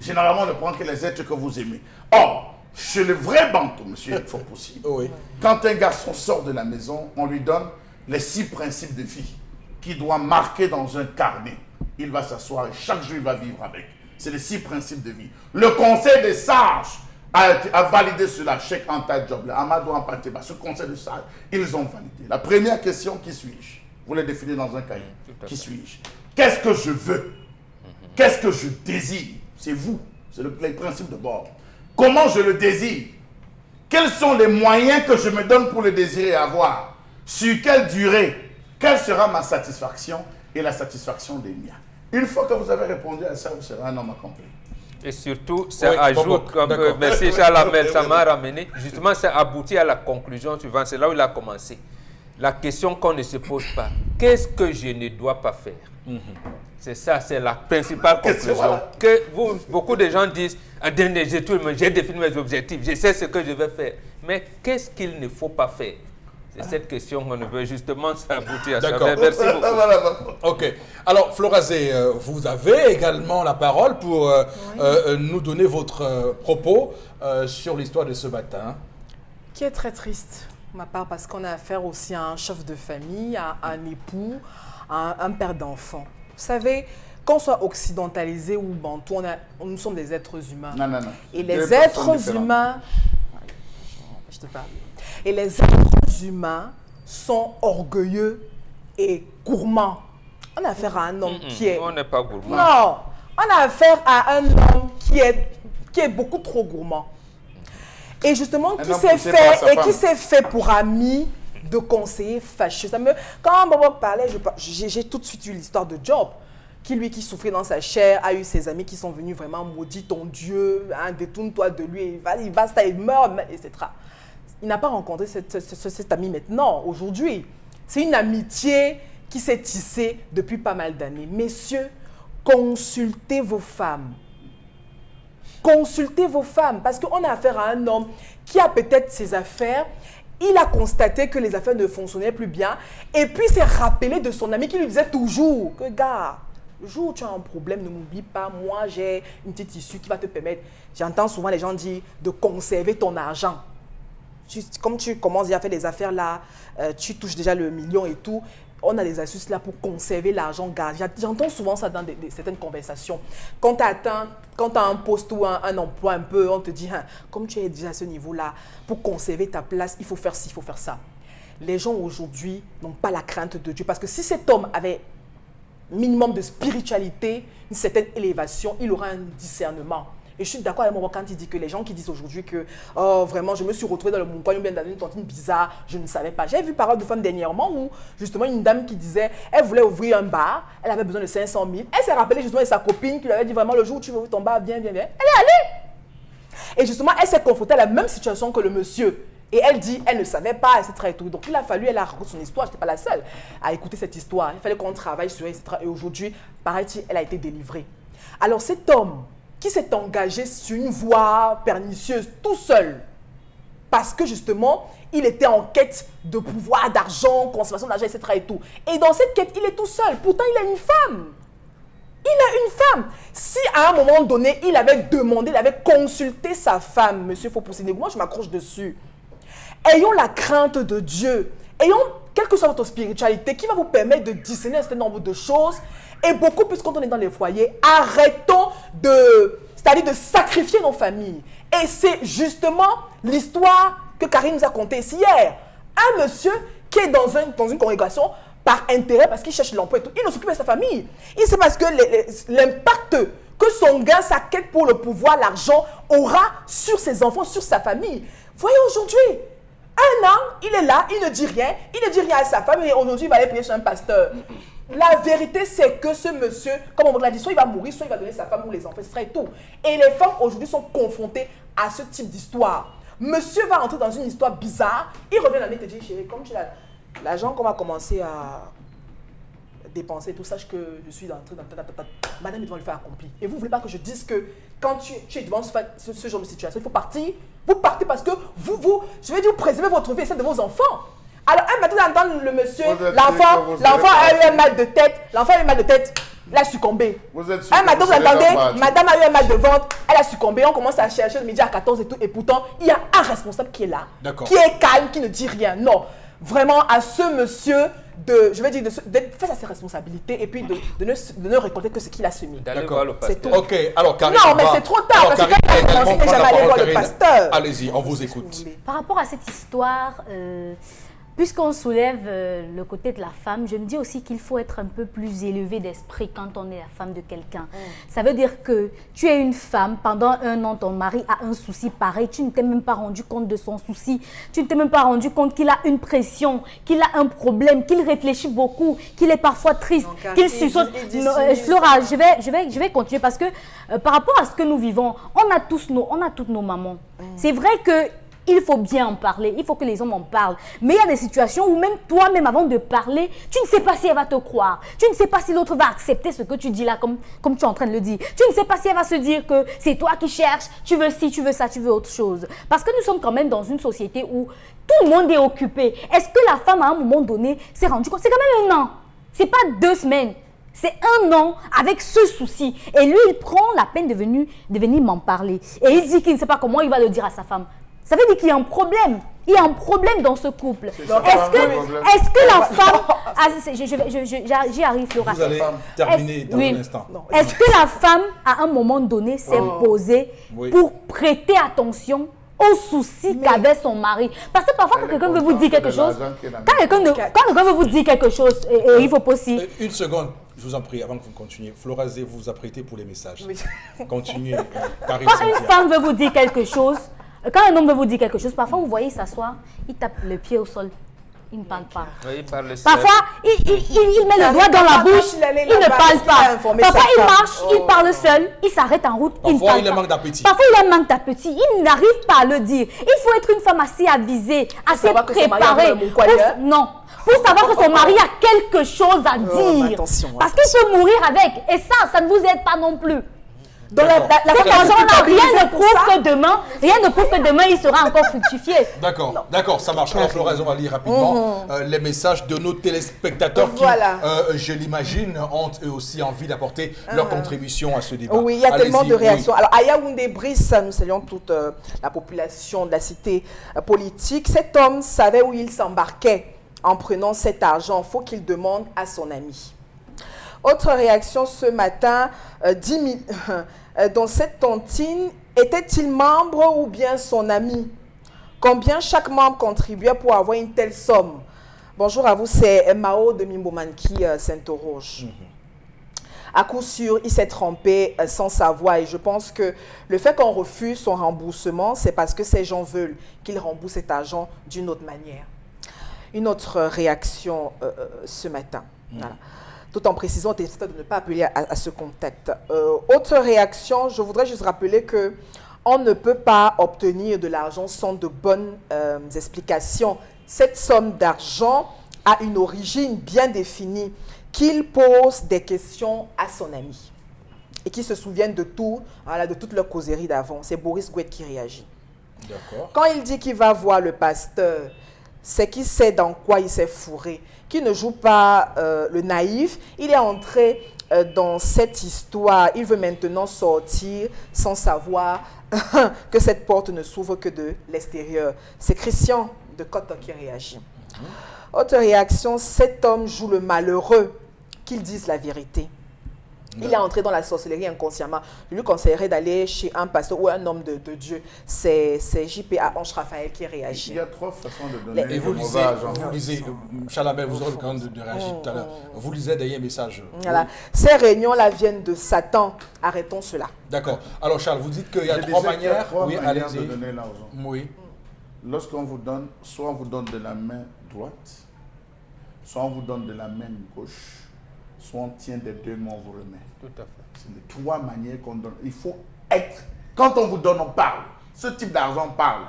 Généralement, on ne prend que les êtres que vous aimez. Or, chez le vrai bantou, monsieur Fopoussi, Oui. quand un garçon sort de la maison, on lui donne les 6 principes de vie qu'il doit marquer dans un carnet. Il va s'asseoir et chaque jour, il va vivre avec. C'est les 6 principes de vie. Le conseil des sages a validé cela. Cheikh Anta Diop, Amadou Ampateba, ce conseil des sages, ils ont validé. La première question, qui suis-je? Vous les définissez dans un cahier. Qui suis-je? Qu'est-ce que je veux? Qu'est-ce que je désire? C'est vous. C'est le principe de bord. Comment je le désire? Quels sont les moyens que je me donne pour le désirer et avoir? Sur quelle durée? Quelle sera ma satisfaction et la satisfaction des miens? Une fois que vous avez répondu à ça, vous serez un homme accompli. Et surtout, ça Oui, ajoute, bon, d'accord. merci Charles Amel, ça m'a ramené, justement, ça aboutit à la conclusion suivante, c'est là où il a commencé. La question qu'on ne se pose pas, qu'est-ce que je ne dois pas faire? C'est ça, c'est la principale conclusion. Que beaucoup de gens disent, j'ai défini mes objectifs, je sais ce que je vais faire. Mais qu'est-ce qu'il ne faut pas faire? C'est cette question qu'on veut justement aboutir à ça. D'accord. Merci beaucoup. Ok. Alors, Florazé, vous avez également la parole pour nous donner votre propos sur l'histoire de ce matin. Qui est très triste, pour ma part, parce qu'on a affaire aussi à un chef de famille, à un époux, à un père d'enfant. Vous savez, qu'on soit occidentalisé ou bantou, nous sommes des êtres humains. Non. Et les êtres humains... Je te parle. Et les êtres humains sont orgueilleux et gourmands. On a affaire à un homme qui est... On n'est pas gourmand. Non, on a affaire à un homme qui est beaucoup trop gourmand. Et justement, qui s'est fait pour ami de conseiller fâcheux. Quand Bobo parlait, j'ai tout de suite eu l'histoire de Job, qui souffrait dans sa chair, a eu ses amis qui sont venus vraiment maudire ton Dieu, hein, détourne-toi de lui, il meurt, etc. Il n'a pas rencontré cet ami maintenant, aujourd'hui. C'est une amitié qui s'est tissée depuis pas mal d'années. Messieurs, consultez vos femmes. Consultez vos femmes, parce qu'on a affaire à un homme qui a peut-être ses affaires. Il a constaté que les affaires ne fonctionnaient plus bien. Et puis, il s'est rappelé de son ami qui lui disait toujours que, gars, le jour où tu as un problème, ne m'oublie pas. Moi, j'ai une petite issue qui va te permettre, j'entends souvent les gens dire, de conserver ton argent. Comme tu commences à faire des affaires là, tu touches déjà le million et tout. On a des astuces là pour conserver l'argent gardé. J'entends souvent ça dans certaines conversations. Quand tu as un poste ou un emploi un peu, on te dit, hein, comme tu es déjà à ce niveau-là, pour conserver ta place, il faut faire ci, il faut faire ça. Les gens aujourd'hui n'ont pas la crainte de Dieu. Parce que si cet homme avait un minimum de spiritualité, une certaine élévation, il aura un discernement. Et je suis d'accord avec moi quand il dit que les gens qui disent aujourd'hui que oh, vraiment, je me suis retrouvée dans le Moukouan ou bien dans une tontine bizarre, je ne savais pas. J'ai vu Parole de femme dernièrement où justement une dame qui disait elle voulait ouvrir un bar, elle avait besoin de 500 000. Elle s'est rappelée justement de sa copine qui lui avait dit vraiment le jour où tu veux ouvrir ton bar, viens. Elle est allée. Et justement, elle s'est confrontée à la même situation que le monsieur. Et elle dit, elle ne savait pas, etc. Et tout. Donc il a fallu, elle a raconté son histoire, je n'étais pas la seule à écouter cette histoire. Il fallait qu'on travaille sur elle, etc. Et aujourd'hui, paraît-il, elle a été délivrée. Alors cet homme qui s'est engagé sur une voie pernicieuse tout seul, parce que justement, il était en quête de pouvoir, d'argent, conservation d'argent, etc. Et tout. Et dans cette quête, il est tout seul. Pourtant, il a une femme. Il a une femme. Si à un moment donné, il avait demandé, il avait consulté sa femme, monsieur Fopoussinego, moi je m'accroche dessus. Ayons la crainte de Dieu. Ayons, quelle que soit votre spiritualité, qui va vous permettre de discerner un certain nombre de choses. Et beaucoup plus quand on est dans les foyers, arrêtons c'est-à-dire de sacrifier nos familles. Et c'est justement l'histoire que Karine nous a contée ici hier. Un monsieur qui est dans une congrégation par intérêt, parce qu'il cherche l'emploi et tout, il ne s'occupe pas de sa famille. Il sait parce que l'impact que son gain, sa quête pour le pouvoir, l'argent, aura sur ses enfants, sur sa famille. Voyez aujourd'hui, un an, il est là, il ne dit rien à sa femme, et aujourd'hui, il va aller prier chez un pasteur. La vérité, c'est que ce monsieur, comme on l'a dit, soit il va mourir, soit il va donner sa femme ou les enfants, etc. Et tout. Et les femmes aujourd'hui sont confrontées à ce type d'histoire. Monsieur va entrer dans une histoire bizarre, il revient l'année et te dit, chérie, comme tu as l'argent qu'on va commencer à dépenser, tout, sache que je suis dans madame, il doit le faire accomplir. Et vous ne voulez pas que je dise que quand tu es devant ce genre de situation, il faut partir. Vous partez parce que je vais dire, vous préservez votre vie et celle de vos enfants. Alors, un matin, j'entends le monsieur, l'enfant a eu un mal de tête, il a succombé. Un matin, vous entendez, madame a eu un mal de ventre, elle a succombé, on commence à chercher le midi à 14 et tout, et pourtant, il y a un responsable qui est là, qui est calme, qui ne dit rien. Non, vraiment, à ce monsieur, d'être face à ses responsabilités et puis de ne récolter que ce qu'il a semé. D'accord, c'est tout. Ok, alors Karine. Non, mais c'est trop tard, parce que quand il a commencé, il n'est jamais allé voir le pasteur. Allez-y, on vous écoute. Par rapport à cette histoire, Puisqu'on soulève le côté de la femme, je me dis aussi qu'il faut être un peu plus élevé d'esprit quand on est la femme de quelqu'un. Ça veut dire que tu es une femme, pendant 1 an, ton mari a un souci pareil, tu ne t'es même pas rendu compte de son souci, tu ne t'es même pas rendu compte qu'il a une pression, qu'il a un problème, qu'il réfléchit beaucoup, qu'il est parfois triste, qu'il suçote. Flora, je vais continuer parce que par rapport à ce que nous vivons, on a toutes nos mamans. C'est vrai que il faut bien en parler, il faut que les hommes en parlent. Mais il y a des situations où même toi-même, avant de parler, tu ne sais pas si elle va te croire. Tu ne sais pas si l'autre va accepter ce que tu dis là, comme tu es en train de le dire. Tu ne sais pas si elle va se dire que c'est toi qui cherches, tu veux ci, tu veux ça, tu veux autre chose. Parce que nous sommes quand même dans une société où tout le monde est occupé. Est-ce que la femme, à un moment donné, s'est rendue compte? C'est quand même 1 an. C'est pas 2 semaines. C'est 1 an avec ce souci. Et lui, il prend la peine de venir m'en parler. Et il dit qu'il ne sait pas comment il va le dire à sa femme. Ça veut dire qu'il y a un problème. Il y a un problème dans ce couple. Est-ce que la femme... J'y arrive, Flora. Vous allez terminer dans un instant. Est-ce que la femme, à un moment donné, s'est posée pour prêter attention aux soucis qu'avait son mari? Parce que parfois, quand quelqu'un veut vous dire quelque chose, quand quelqu'un veut vous dire quelque chose, il faut pas aussi... Une seconde. Je vous en prie, avant que vous continuiez. Flora Zé, vous vous apprêtez pour les messages. Continuez. Quand une femme veut vous dire quelque chose, quand un homme veut vous dire quelque chose, parfois vous voyez s'asseoir, il tape le pied au sol, il ne parle pas. Oui, il parle parfois, il met le doigt dans la bouche, il ne parle pas. Parfois, il marche, il parle seul, il s'arrête en route, il ne parle pas. Parfois, il a manque d'appétit. Parfois, il a manque d'appétit, il n'arrive pas à le dire. Il faut être une femme assez avisée, assez préparée. Non. Pour savoir que son mari a quelque chose à dire. Parce qu'il peut mourir avec. Et ça ne vous aide pas non plus. Donc cet argent-là, rien ne prouve que demain, il sera encore fructifié. D'accord, ça marche. Alors Flora, on va lire rapidement les messages de nos téléspectateurs qui, je l'imagine, ont eux aussi envie d'apporter leur contribution à ce débat. Oui, il y a tellement de réactions. Alors, à Yaoundé Brice, nous saluons toute la population de la cité politique. Cet homme savait où il s'embarquait en prenant cet argent. Il faut qu'il demande à son ami. Autre réaction ce matin, 10 000... dans cette tontine, était-il membre ou bien son ami? Combien chaque membre contribuait pour avoir une telle somme? Bonjour à vous, c'est Mao de Mimboman qui s'interroge. À coup sûr, il s'est trompé sans savoir et je pense que le fait qu'on refuse son remboursement, c'est parce que ces gens veulent qu'il rembourse cet argent d'une autre manière. Une autre réaction ce matin. Voilà. Tout en précisant de ne pas appeler à ce contact. Autre réaction, je voudrais juste rappeler qu'on ne peut pas obtenir de l'argent sans de bonnes explications. Cette somme d'argent a une origine bien définie, qu'il pose des questions à son ami et qu'il se souvienne de tout, voilà, de toute leur causerie d'avant. C'est Boris Gouet qui réagit. Quand il dit qu'il va voir le pasteur, c'est qu'il sait dans quoi il s'est fourré, qu'il ne joue pas le naïf. Il est entré dans cette histoire. Il veut maintenant sortir sans savoir que cette porte ne s'ouvre que de l'extérieur. C'est Christian de Côte qui réagit. Autre réaction, cet homme joue le malheureux, qu'il dise la vérité. Il est entré dans la sorcellerie inconsciemment. Je lui conseillerais d'aller chez un pasteur ou un homme de Dieu. C'est JPA Ange Raphaël qui réagit. Il y a 3 façons de donner. Et vous lisez, Chalamel, vous aurez l'occasion de réagir tout à l'heure. Vous lisez d'ailleurs un message. Voilà. Ces réunions-là viennent de Satan. Arrêtons cela. D'accord. Alors Charles, vous dites qu'il y a 3 manières. Oui, de donner l'argent. Oui. Lorsqu'on vous donne, soit on vous donne de la main droite, soit on vous donne de la main gauche, soit on tient des 2 mains, on vous remet. Tout à fait. C'est les 3 manières qu'on donne. Il faut être. Quand on vous donne, on parle. Ce type d'argent, on parle.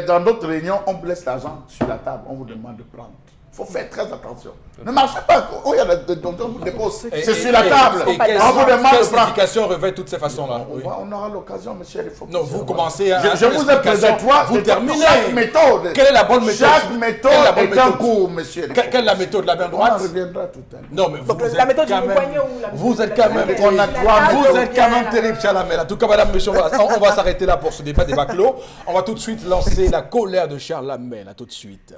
Dans notre réunion, on laisse l'argent sur la table. On vous demande de prendre. Il faut faire très attention. Ne marchez pas. Oh, il y a des dons, on vous dépose. C'est sur la table. On vous demande de prendre. Quelle signification revêt toutes ces façons-là? On aura l'occasion, monsieur. Non, vous commencez à... Je vous ai présenté vous terminez. Chaque méthode. Quelle est la bonne méthode? Chaque méthode est un cours, monsieur. Quelle est la méthode? La main droite? On reviendra tout à l'heure. Non, mais la méthode du poignet ou la vous êtes quand même terrible, Chalamel. En tout cas, madame, monsieur, on va s'arrêter là pour ce débat clos. On va tout de suite lancer la colère de Charles Lamel. À tout de suite.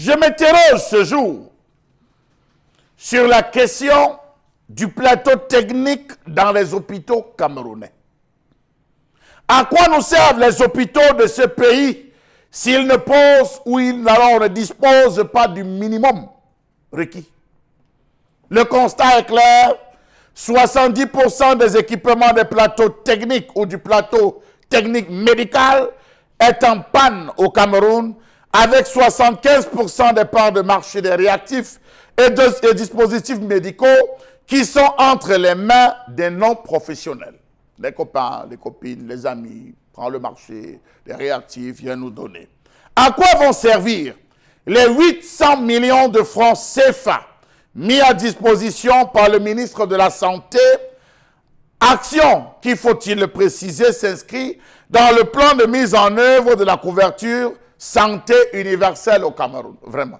Je m'interroge ce jour sur la question du plateau technique dans les hôpitaux camerounais. À quoi nous servent les hôpitaux de ce pays s'ils ne posent ou ils ne disposent pas du minimum requis? Le constat est clair, 70% des équipements des plateaux techniques ou du plateau technique médical est en panne au Cameroun, avec 75% des parts de marché des réactifs et des dispositifs médicaux qui sont entre les mains des non-professionnels. Les copains, les copines, les amis, prennent le marché, les réactifs, viennent nous donner. À quoi vont servir les 800 millions de francs CFA mis à disposition par le ministre de la Santé? Action qui, faut-il le préciser, s'inscrit dans le plan de mise en œuvre de la couverture santé universelle au Cameroun. Vraiment.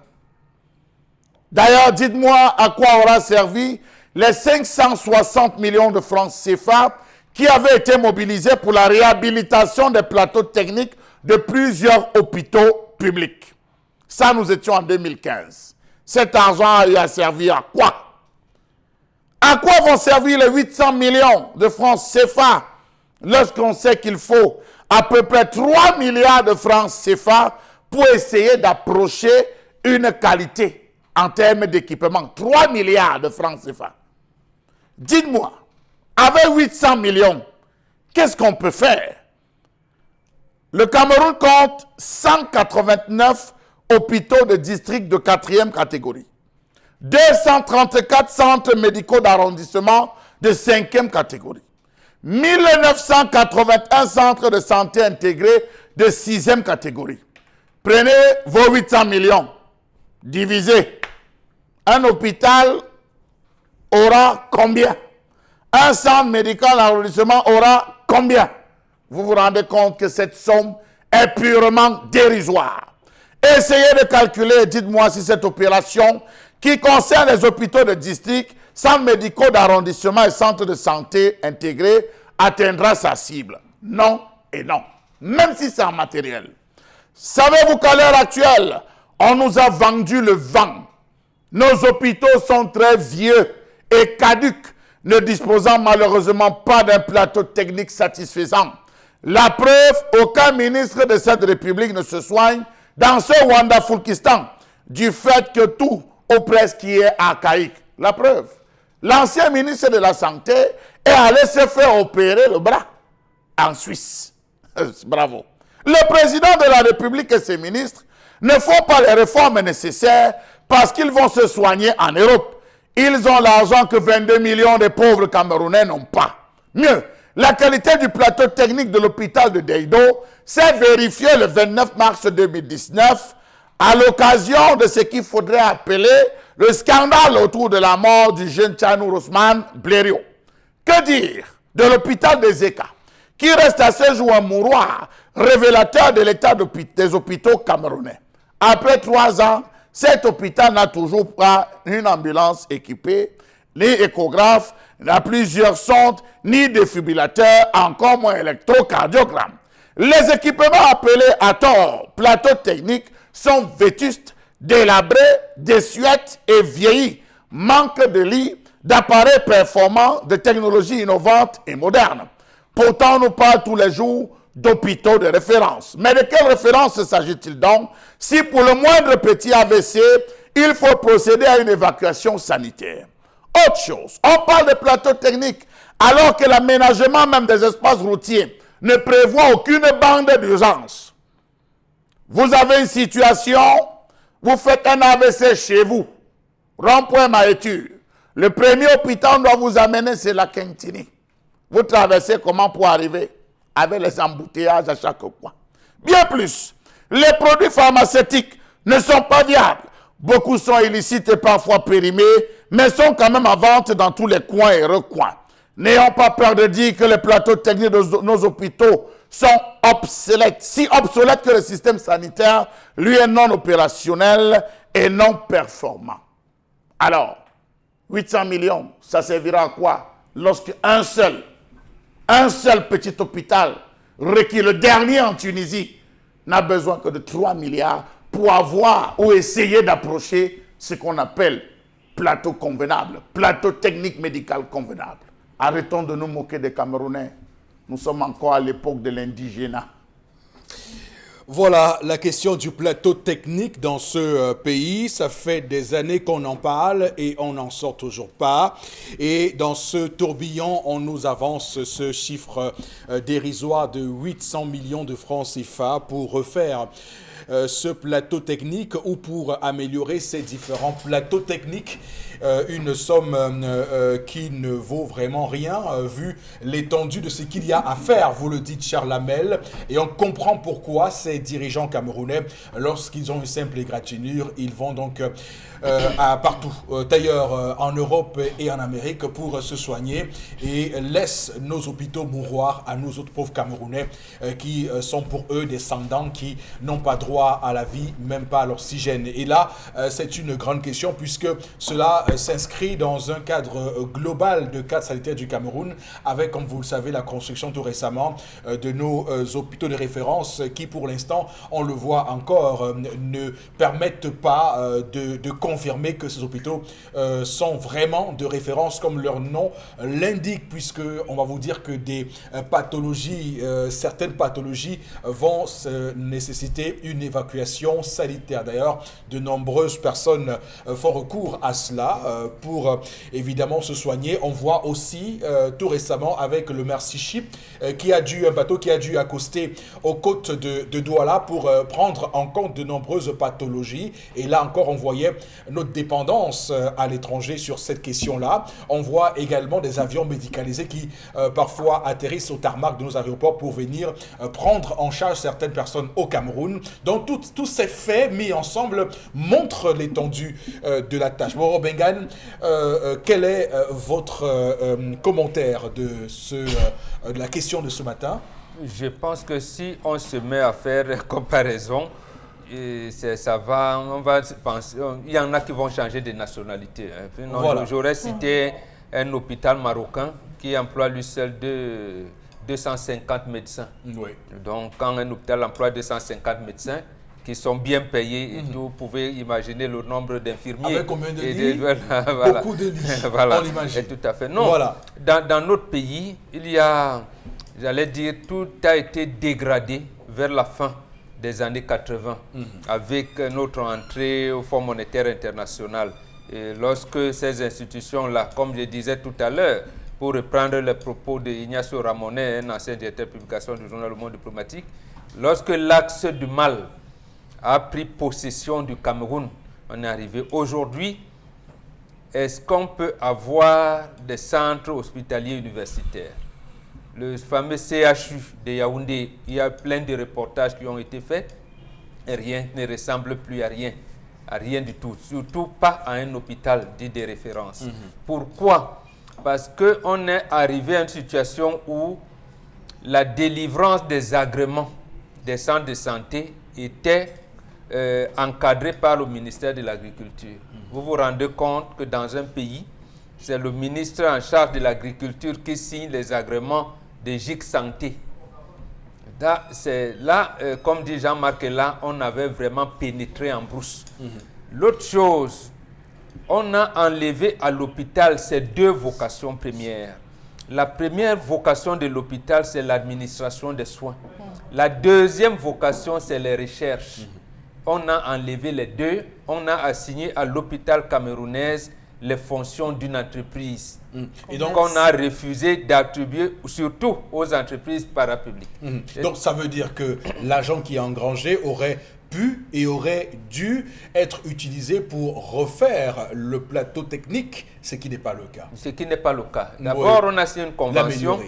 D'ailleurs, dites-moi à quoi aura servi les 560 millions de francs CFA qui avaient été mobilisés pour la réhabilitation des plateaux techniques de plusieurs hôpitaux publics. Ça, nous étions en 2015. Cet argent a eu à servir à quoi? À quoi vont servir les 800 millions de francs CFA lorsqu'on sait qu'il faut à peu près 3 milliards de francs CFA pour essayer d'approcher une qualité en termes d'équipement? 3 milliards de francs CFA. Dites-moi, avec 800 millions, qu'est-ce qu'on peut faire? Le Cameroun compte 189 hôpitaux de district de 4e catégorie, 234 centres médicaux d'arrondissement de 5e catégorie, 1981 centres de santé intégrés de 6e catégorie. Prenez vos 800 millions, divisez. Un hôpital aura combien? Un centre médical d'arrondissement aura combien? Vous vous rendez compte que cette somme est purement dérisoire. Essayez de calculer et dites-moi si cette opération qui concerne les hôpitaux de district, centres médicaux d'arrondissement et centres de santé intégrés atteindra sa cible. Non et non, même si c'est en matériel. Savez-vous qu'à l'heure actuelle, on nous a vendu le vent? Nos hôpitaux sont très vieux et caducs, ne disposant malheureusement pas d'un plateau technique satisfaisant. La preuve, aucun ministre de cette République ne se soigne dans ce Rwanda-Foulkistan du fait que tout ou presque qui est archaïque. La preuve, l'ancien ministre de la Santé est allé se faire opérer le bras en Suisse. Bravo. Le président de la République et ses ministres ne font pas les réformes nécessaires parce qu'ils vont se soigner en Europe. Ils ont l'argent que 22 millions de pauvres Camerounais n'ont pas. Mieux, la qualité du plateau technique de l'hôpital de Deido s'est vérifiée le 29 mars 2019 à l'occasion de ce qu'il faudrait appeler le scandale autour de la mort du jeune Tchanou Ousmane Blériot. Que dire de l'hôpital des Zeka, qui reste à ce jour un mouroir révélateur de l'état des hôpitaux camerounais? Après 3 ans, cet hôpital n'a toujours pas une ambulance équipée, ni échographe, n'a plusieurs sondes, ni défibrillateurs, encore moins électrocardiogramme. Les équipements appelés à tort plateaux techniques sont vétustes, délabrés, désuètes et vieillis. Manque de lits, d'appareils performants, de technologies innovantes et modernes. Pourtant, on nous parle tous les jours d'hôpitaux de référence. Mais de quelle référence s'agit-il donc si pour le moindre petit AVC, il faut procéder à une évacuation sanitaire? Autre chose, on parle de plateaux techniques alors que l'aménagement même des espaces routiers ne prévoit aucune bande d'urgence. Vous avez une situation, vous faites un AVC chez vous, rond-point Mahéture. Le premier hôpital doit vous amener, c'est la Quintini. Vous traversez comment pour arriver? Avec les embouteillages à chaque coin. Bien plus, les produits pharmaceutiques ne sont pas viables. Beaucoup sont illicites et parfois périmés, mais sont quand même en vente dans tous les coins et recoins. N'ayons pas peur de dire que les plateaux techniques de nos hôpitaux sont obsolètes, si obsolètes que le système sanitaire, lui, est non opérationnel et non performant. Alors, 800 millions, ça servira à quoi lorsque un seul petit hôpital, requis le dernier en Tunisie, n'a besoin que de 3 milliards pour avoir ou essayer d'approcher ce qu'on appelle plateau convenable, plateau technique médical convenable. Arrêtons de nous moquer des Camerounais. Nous sommes encore à l'époque de l'indigénat. Voilà la question du plateau technique dans ce pays. Ça fait des années qu'on en parle et on n'en sort toujours pas. Et dans ce tourbillon, on nous avance ce chiffre dérisoire de 800 millions de francs CFA pour refaire ce plateau technique ou pour améliorer ces différents plateaux techniques. Une somme qui ne vaut vraiment rien vu l'étendue de ce qu'il y a à faire, vous le dites Charles Hamel, et on comprend pourquoi ces dirigeants camerounais, lorsqu'ils ont une simple égratignure, ils vont donc partout, d'ailleurs en Europe et en Amérique pour se soigner et laissent nos hôpitaux mouroirs à nous autres pauvres Camerounais qui sont pour eux des sans-dents, qui n'ont pas droit à la vie, même pas à l'oxygène. Et là, c'est une grande question puisque cela s'inscrit dans un cadre global de cadre sanitaire du Cameroun avec, comme vous le savez, la construction tout récemment de nos hôpitaux de référence qui, pour l'instant, on le voit encore, ne permettent pas de confirmer que ces hôpitaux sont vraiment de référence comme leur nom l'indique, puisque on va vous dire que des pathologies, certaines pathologies vont nécessiter une évacuation sanitaire. D'ailleurs, de nombreuses personnes font recours à cela pour évidemment se soigner. On voit aussi tout récemment avec le Mercy Ship un bateau qui a dû accoster aux côtes de Douala pour prendre en compte de nombreuses pathologies. Et là encore, on voyait notre dépendance à l'étranger sur cette question-là. On voit également des avions médicalisés qui parfois atterrissent au tarmac de nos aéroports pour venir prendre en charge certaines personnes au Cameroun. Donc tous ces faits mis ensemble montrent l'étendue de la tâche. Bon, Bengan, quel est votre commentaire de la question de ce matin? Je pense que si on se met à faire comparaison, on va penser, il y en a qui vont changer de nationalité. Hein. Voilà. J'aurais cité un hôpital marocain qui emploie lui seul 250 médecins. Oui. Donc, quand un hôpital emploie 250 médecins, qui sont bien payés, et vous pouvez imaginer le nombre d'infirmiers. Avec combien de lits? Voilà. Beaucoup de lits, voilà. on l'imagine. Tout à fait. Non, voilà. Dans notre pays, il y a, j'allais dire, tout a été dégradé vers la fin des années 80, avec notre entrée au Fonds monétaire international. Et lorsque ces institutions-là, comme je disais tout à l'heure, pour reprendre les propos de Ignacio Ramonet, un ancien directeur de publication du journal Le Monde diplomatique, lorsque l'axe du mal a pris possession du Cameroun, on est arrivé. Aujourd'hui, est-ce qu'on peut avoir des centres hospitaliers universitaires? Le fameux CHU de Yaoundé, il y a plein de reportages qui ont été faits et rien ne ressemble plus à rien du tout, surtout pas à un hôpital dit de référence. Pourquoi? Parce qu'on est arrivé à une situation où la délivrance des agréments des centres de santé était encadrée par le ministère de l'Agriculture. Vous vous rendez compte que dans un pays, c'est le ministre en charge de l'Agriculture qui signe les agréments de GIC Santé. Là, comme dit Jean-Marc, là, on avait vraiment pénétré en brousse. L'autre chose, on a enlevé à l'hôpital ces deux vocations premières. La première vocation de l'hôpital, c'est l'administration des soins. La deuxième vocation, c'est les recherches. On a enlevé les deux. On a assigné à l'hôpital camerounaise les fonctions d'une entreprise. Et donc, on a refusé d'attribuer, surtout aux entreprises parapubliques. Donc, ça veut dire que l'argent qui est engrangé aurait pu et aurait dû être utilisé pour refaire le plateau technique, ce qui n'est pas le cas. Ce qui n'est pas le cas. D'abord, on a signé une convention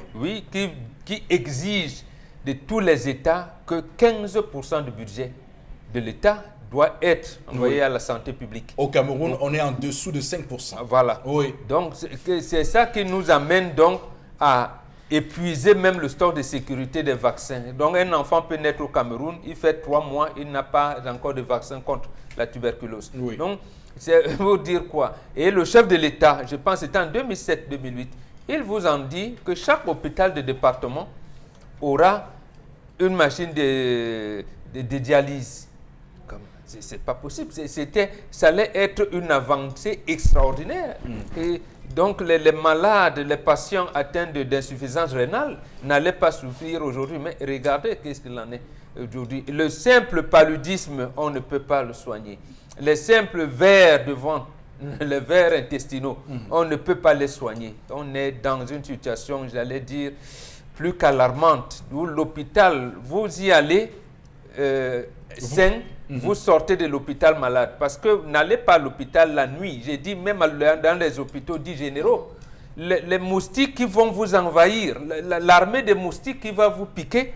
qui exige de tous les États que 15% du budget de l'État doit être envoyé à la santé publique. Au Cameroun, on est en dessous de 5%. Voilà. Oui. Donc, c'est ça qui nous amène donc à épuiser même le stock de sécurité des vaccins. Donc, un enfant peut naître au Cameroun, il fait 3 mois, il n'a pas encore de vaccin contre la tuberculose. Oui. Donc, c'est pour dire quoi? Et le chef de l'État, je pense que c'était en 2007-2008, il vous en dit que chaque hôpital de département aura une machine de dialyse. C'est pas possible. Ça allait être une avancée extraordinaire. Et donc, les malades, les patients atteints d'insuffisance rénale n'allaient pas souffrir aujourd'hui. Mais regardez qu'est-ce qu'il en est aujourd'hui. Le simple paludisme, on ne peut pas le soigner. Les simples vers de ventre, les vers intestinaux, on ne peut pas les soigner. On est dans une situation, j'allais dire, plus qu'alarmante. Où l'hôpital, vous y allez sain, vous sortez de l'hôpital malade. Parce que n'allez pas à l'hôpital la nuit. J'ai dit même dans les hôpitaux dits généraux, les moustiques qui vont vous envahir, l'armée des moustiques qui va vous piquer,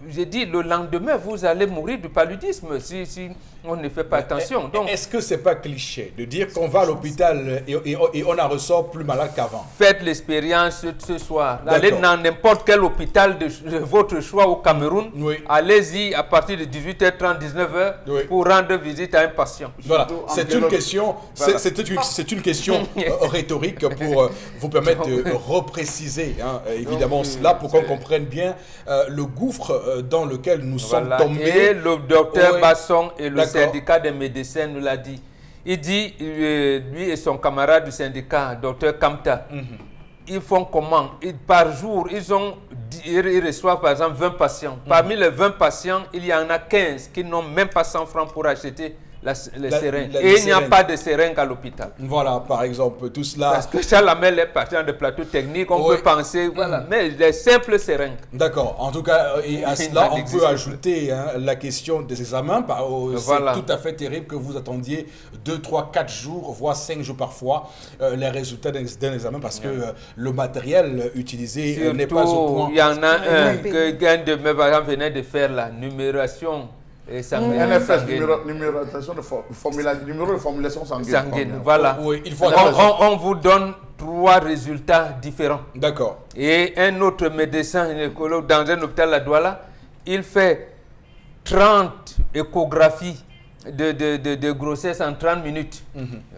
j'ai dit le lendemain, vous allez mourir du paludisme si on ne fait pas attention. Donc, est-ce que ce n'est pas cliché de dire qu'on va à l'hôpital et on en ressort plus malade qu'avant? Faites l'expérience ce soir. Allez dans n'importe quel hôpital de votre choix au Cameroun. Oui. Allez-y à partir de 18h30, 19h Oui. pour rendre visite à un patient. Voilà, c'est une question, c'est une question rhétorique pour vous permettre de repréciser évidemment cela pour qu'on comprenne bien le gouffre dans lequel nous sommes tombés. Et le docteur Basson et le syndicat des médecins nous l'a dit. Il dit, lui et son camarade du syndicat, docteur Kamta, ils font comment? Par jour, ils reçoivent par exemple 20 patients. Parmi les 20 patients, il y en a 15 qui n'ont même pas 100 francs pour acheter les seringues. Et il n'y a pas de seringues à l'hôpital. Voilà, par exemple, tout cela. Parce que ça Lamel est parti dans des plateaux techniques, on peut penser, voilà, mais les simples seringues. D'accord, en tout cas, et à cela, on peut ajouter la question des examens. C'est tout à fait terrible que vous attendiez 2, 3, 4 jours, voire 5 jours parfois, les résultats d'un examen parce que le matériel utilisé n'est pas au point. Il y en a un que de mes parents venait de faire la numération. NFS, numérotation de formulation sanguine. Voilà. Oui, il faut on vous donne 3 résultats différents. D'accord. Et un autre médecin gynécologue dans un hôpital à Douala, il fait 30 échographies de grossesse en 30 minutes.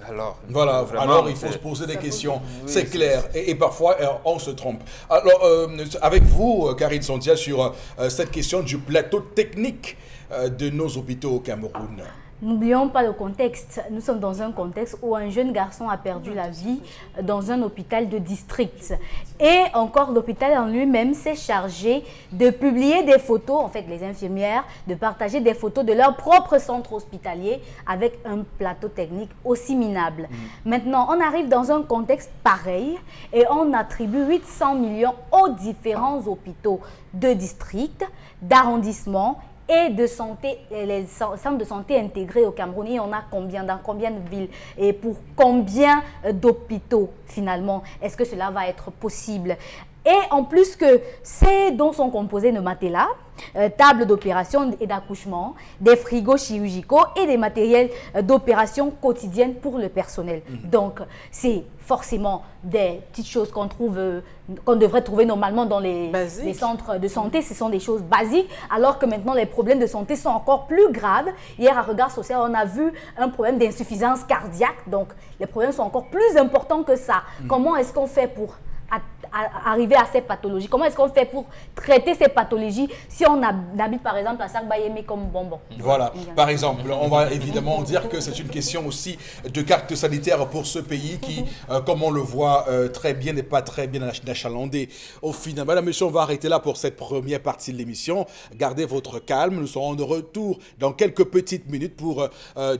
Alors, voilà, alors il faut se poser des questions, c'est clair, et parfois on se trompe. Alors, avec vous, Karine Sondia, sur cette question du plateau technique de nos hôpitaux au Cameroun. N'oublions pas le contexte. Nous sommes dans un contexte où un jeune garçon a perdu la vie dans un hôpital de district. Et encore, l'hôpital en lui-même s'est chargé de publier des photos, en fait, les infirmières, de partager des photos de leur propre centre hospitalier avec un plateau technique aussi minable. Maintenant, on arrive dans un contexte pareil et on attribue 800 millions aux différents hôpitaux de district, d'arrondissement et de santé, les centres de santé intégrés au Cameroun. Et on a combien, dans combien de villes et pour combien d'hôpitaux finalement? Est-ce que cela va être possible? Et en plus que ces dons sont composés de matelas, tables d'opération et d'accouchement, des frigos chirurgicaux et des matériels d'opération quotidienne pour le personnel. Donc, c'est forcément des petites choses qu'on devrait trouver normalement dans les centres de santé. Ce sont des choses basiques, alors que maintenant, les problèmes de santé sont encore plus graves. Hier, à Regard Social, on a vu un problème d'insuffisance cardiaque. Donc, les problèmes sont encore plus importants que ça. Comment est-ce qu'on fait pour arriver à ces pathologies? Comment est-ce qu'on fait pour traiter ces pathologies si on habite par exemple à Sakbayémé comme Bonbon? Voilà, par exemple, on va évidemment dire que c'est une question aussi de carte sanitaire pour ce pays qui, comme on le voit très bien, n'est pas très bien achalandé. Au final, madame, monsieur, on va arrêter là pour cette première partie de l'émission. Gardez votre calme, nous serons de retour dans quelques petites minutes pour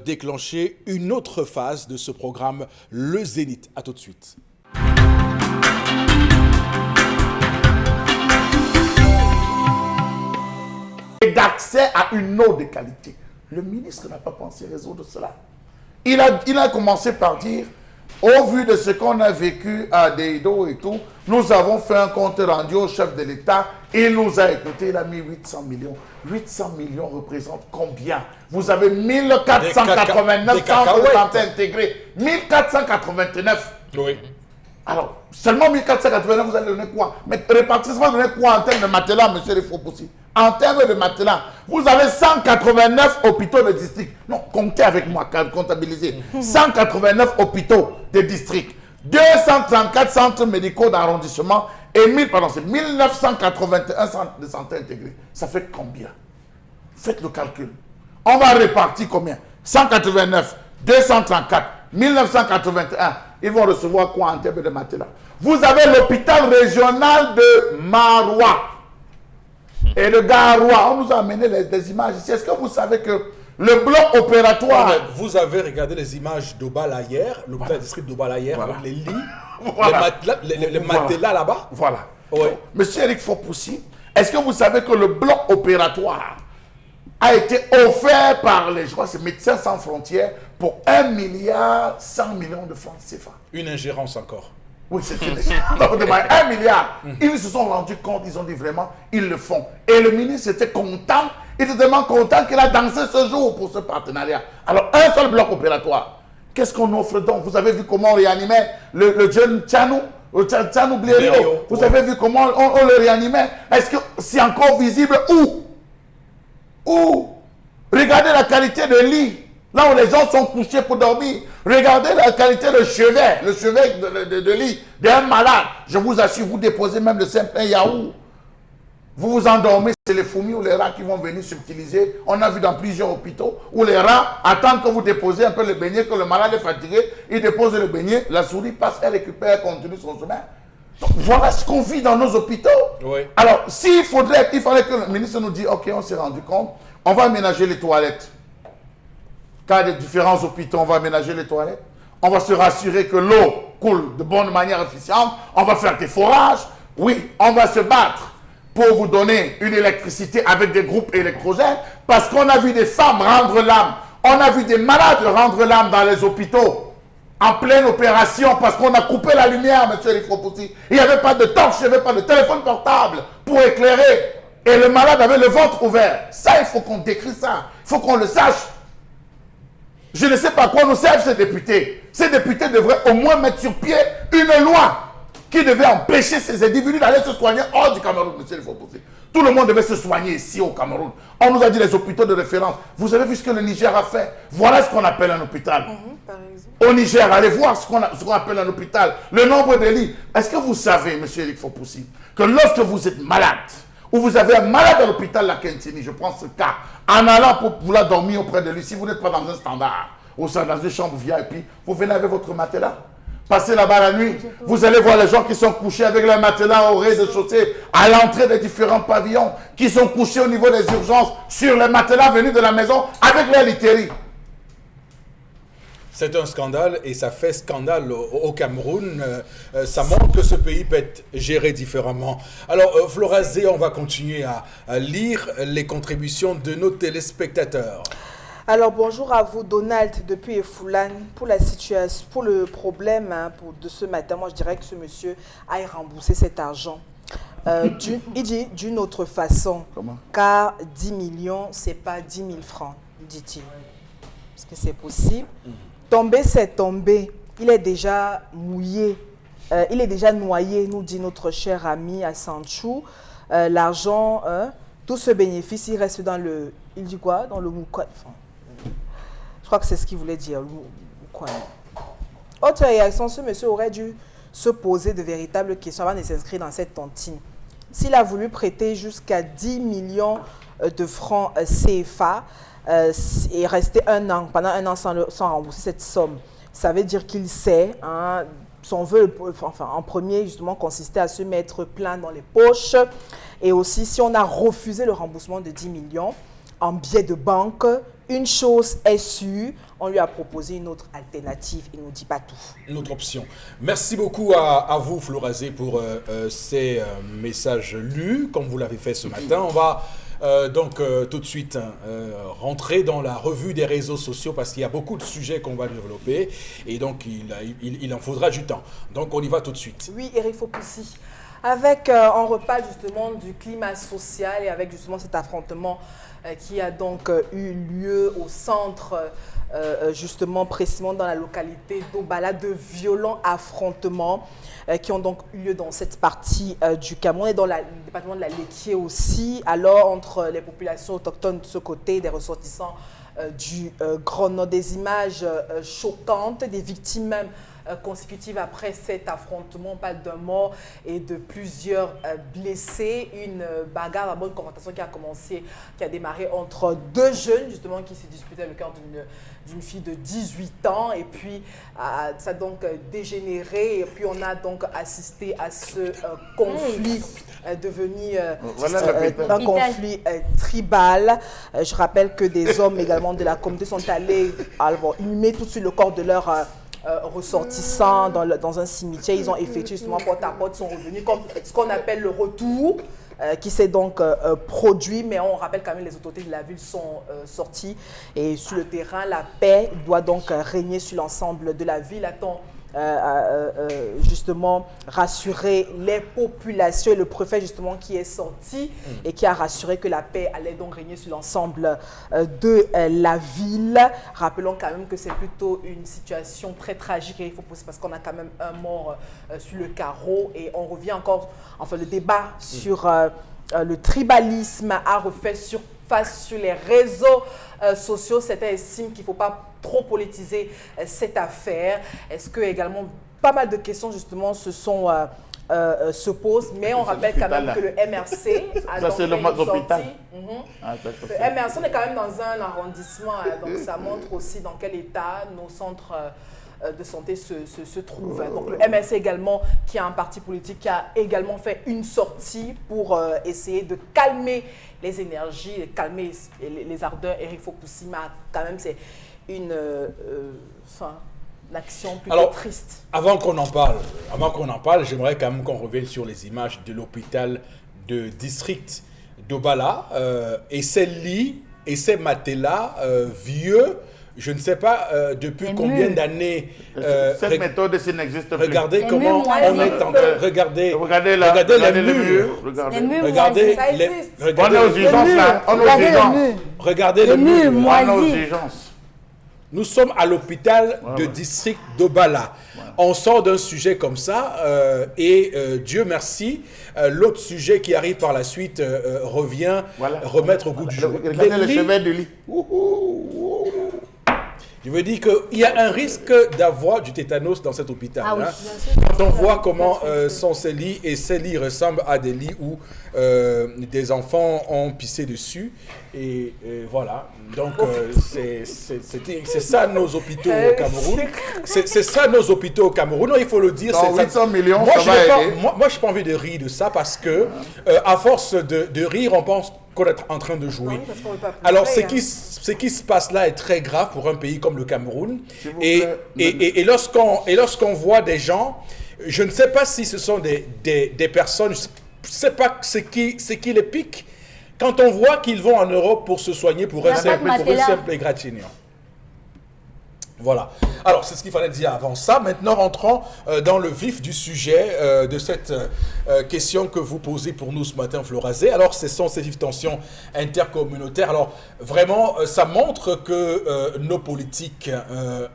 déclencher une autre phase de ce programme, le Zénith. À tout de suite. D'accès à une eau de qualité. Le ministre n'a pas pensé résoudre cela. Il a commencé par dire, au vu de ce qu'on a vécu à Deido et tout, nous avons fait un compte rendu au chef de l'État, il nous a écouté, il a mis 800 millions. 800 millions représentent combien? Vous avez 1489 centres de santé intégrés. 1489. Oui. Alors, seulement 1489, vous allez donner quoi? Mais répartissement, vous donnez quoi en termes de matelas, monsieur Rifopoussi? En termes de matelas, vous avez 189 hôpitaux de district. Non, comptez avec moi, comptabilisez. 189 hôpitaux de district, 234 centres médicaux d'arrondissement et 1981 centres de santé intégrés. Ça fait combien? Faites le calcul. On va répartir combien? 189, 234, 1981. Ils vont recevoir quoi en termes de matelas? Vous avez l'hôpital régional de Marois et de Garoua. On nous a amené des images ici. Est-ce que vous savez que le bloc opératoire... Vous avez regardé les images d'Obala hier, l'hôpital district d'Obala hier, Voilà. avec les lits, Voilà. les matelas là-bas. Voilà. Ouais. Monsieur Eric Fopoussi, est-ce que vous savez que le bloc opératoire a été offert par les, je crois, c'est Médecins Sans Frontières pour 1,1 milliard de francs CFA? Une ingérence encore. Oui, c'est une donc, de 1 milliard. Ils se sont rendus compte, ils ont dit vraiment, ils le font. Et le ministre était content, il était tellement content qu'il a dansé ce jour pour ce partenariat. Alors, un seul bloc opératoire. Qu'est-ce qu'on offre donc? Vous avez vu comment on réanimait le jeune Tchanou Blériot. Vous avez vu comment on le réanimait? Est-ce que c'est encore visible? Où? Regardez la qualité de lit. Là où les gens sont couchés pour dormir. Regardez la qualité de chevet. Le chevet de lit d'un malade. Je vous assure, vous déposez même le simple yaourt. Vous vous endormez, c'est les fourmis ou les rats qui vont venir subtiliser. On a vu dans plusieurs hôpitaux où les rats attendent que vous déposez un peu le beignet, que le malade est fatigué. Il dépose le beignet, la souris passe, elle récupère, elle continue son chemin. Donc, voilà ce qu'on vit dans nos hôpitaux. Oui. Alors, il fallait que le ministre nous dise, ok, on s'est rendu compte, on va aménager les toilettes. Car les différents hôpitaux, on va aménager les toilettes. On va se rassurer que l'eau coule de bonne manière efficiente. On va faire des forages. Oui, on va se battre pour vous donner une électricité avec des groupes électrogènes. Parce qu'on a vu des femmes rendre l'âme. On a vu des malades rendre l'âme dans les hôpitaux. En pleine opération, parce qu'on a coupé la lumière, monsieur Eric Fopoussi. Il n'y avait pas de torche, il n'y avait pas de téléphone portable pour éclairer. Et le malade avait le ventre ouvert. Ça, il faut qu'on décrit ça. Il faut qu'on le sache. Je ne sais pas à quoi nous servent ces députés. Ces députés devraient au moins mettre sur pied une loi qui devait empêcher ces individus d'aller se soigner hors du Cameroun, monsieur Eric Fopoussi. Tout le monde devait se soigner ici au Cameroun. On nous a dit les hôpitaux de référence. Vous avez vu ce que le Niger a fait? Voilà ce qu'on appelle un hôpital. Par exemple. Au Niger, allez voir ce qu'on appelle un hôpital. Le nombre de lits. Est-ce que vous savez, monsieur Eric Fopoussi, que lorsque vous êtes malade, ou vous avez un malade à l'hôpital La Kentini, je prends ce cas, en allant pour vouloir dormir auprès de lui, si vous n'êtes pas dans un standard, ou dans une chambre VIP, vous venez avec votre matelas. Passez là-bas la nuit, vous allez voir les gens qui sont couchés avec leur matelas au rez-de-chaussée, à l'entrée des différents pavillons, qui sont couchés au niveau des urgences, sur les matelas venus de la maison, avec leur literie. C'est un scandale et ça fait scandale au Cameroun. Ça montre que ce pays peut être géré différemment. Alors, Flora Zé, on va continuer à lire les contributions de nos téléspectateurs. Alors bonjour à vous Donald depuis Efoulane. Pour la situation, pour le problème de ce matin, moi je dirais que ce monsieur aille rembourser cet argent. Il dit d'une autre façon. Comment? Car 10 millions, c'est pas 10 000 francs, dit-il. Est-ce que c'est possible? Tomber, c'est tomber. Il est déjà mouillé. Il est déjà noyé, nous dit notre cher ami à Sanchou. L'argent, tout ce bénéfice, il reste dans le... Il dit quoi? Dans le moukouane. Je crois que c'est ce qu'il voulait dire. Autre réaction, ce monsieur aurait dû se poser de véritables questions avant de s'inscrire dans cette tontine. S'il a voulu prêter jusqu'à 10 millions de francs CFA et rester pendant un an sans rembourser cette somme, ça veut dire qu'il sait, hein, son vœu en premier justement consistait à se mettre plein dans les poches. Et aussi, si on a refusé le remboursement de 10 millions en billets de banque, une chose est sûre, on lui a proposé une autre alternative. Il ne nous dit pas tout. Une autre option. Merci beaucoup à vous, Flora Zé, pour ces messages lus, comme vous l'avez fait ce matin. On va donc tout de suite rentrer dans la revue des réseaux sociaux parce qu'il y a beaucoup de sujets qu'on va développer et donc il en faudra du temps. Donc on y va tout de suite. Oui, Eric Fopoussi. On reparle justement du climat social et avec justement cet affrontement qui a donc eu lieu au centre, justement précisément dans la localité d'Obala, de violents affrontements qui ont donc eu lieu dans cette partie du Cameroun et dans le département de la Léquié aussi, alors entre les populations autochtones de ce côté, des ressortissants du Grand Nord, des images choquantes, des victimes même consécutives après cet affrontement. On parle d'un mort et de plusieurs blessés. Une bagarre, d'abord une confrontation qui a démarré entre deux jeunes, justement, qui se disputaient le cœur d'une fille de 18 ans. Et puis, ça a donc dégénéré. Et puis, on a donc assisté à ce conflit devenu un conflit tribal. Je rappelle que des hommes également de la communauté sont allés inhumer tout de suite le corps de leur ressortissants dans un cimetière. Ils ont effectué justement porte à porte, sont revenus comme ce qu'on appelle le retour qui s'est donc produit, mais on rappelle quand même les autorités de la ville sont sorties et sur le terrain, la paix doit donc régner sur l'ensemble de la ville. A-t-on justement rassurer les populations et le préfet justement qui est sorti et qui a rassuré que la paix allait donc régner sur l'ensemble de la ville. Rappelons quand même que c'est plutôt une situation très tragique et il faut poser parce qu'on a quand même un mort sur le carreau et on revient encore, enfin le débat sur le tribalisme a refait surface sur les réseaux sociaux. Certains estiment qu'il ne faut pas trop politiser cette affaire. Est-ce que également pas mal de questions justement se posent, mais on rappelle quand même que le MRC a donc fait une sortie. Le MRC, on est quand même dans un arrondissement, donc ça montre aussi dans quel état nos centres de santé se trouvent. Donc le MRC également, qui a un parti politique, qui a également fait une sortie pour essayer de calmer les énergies, calmer les ardeurs. Eric Fokusima, quand même, c'est une action plutôt triste. Avant qu'on en parle, j'aimerais quand même qu'on revienne sur les images de l'hôpital de district d'Obala et ces lits et ces matelas vieux. Je ne sais pas depuis combien d'années. Cette méthode, ça n'existe plus. Regardez comment on est en train. Regardez les murs. Regardez les murs. On est aux urgences là. Regardez les murs. On est aux urgences. Nous sommes à l'hôpital de district d'Obala. On sort d'un sujet comme ça et Dieu merci, l'autre sujet qui arrive par la suite revient remettre au goût du jour. Regardez le chevet de lit. Je veux dire qu'il y a un risque d'avoir du tétanos dans cet hôpital. Ah oui, Quand on voit comment sont ces lits, et ces lits ressemblent à des lits où des enfants ont pissé dessus. Et voilà. Donc, c'est ça nos hôpitaux au Cameroun. C'est ça nos hôpitaux au Cameroun. Non, il faut le dire. Non, 800 millions, moi, ça va aider. Moi, je n'ai pas envie de rire de ça parce que, à force de rire, on pense qu'on est en train de jouer. Oui, parce qu'on veut pas pleurer, Alors, ce qui se passe là est très grave pour un pays comme le Cameroun. Et lorsqu'on voit des gens, je ne sais pas si ce sont des personnes, je ne sais pas ce qui les pique. Quand on voit qu'ils vont en Europe pour se soigner pour un simple égratignure. Voilà. Alors, c'est ce qu'il fallait dire avant ça. Maintenant, rentrons dans le vif du sujet de cette question que vous posez pour nous ce matin, Florazé. Alors, ce sont ces vives tensions intercommunautaires. Alors, vraiment, ça montre que nos politiques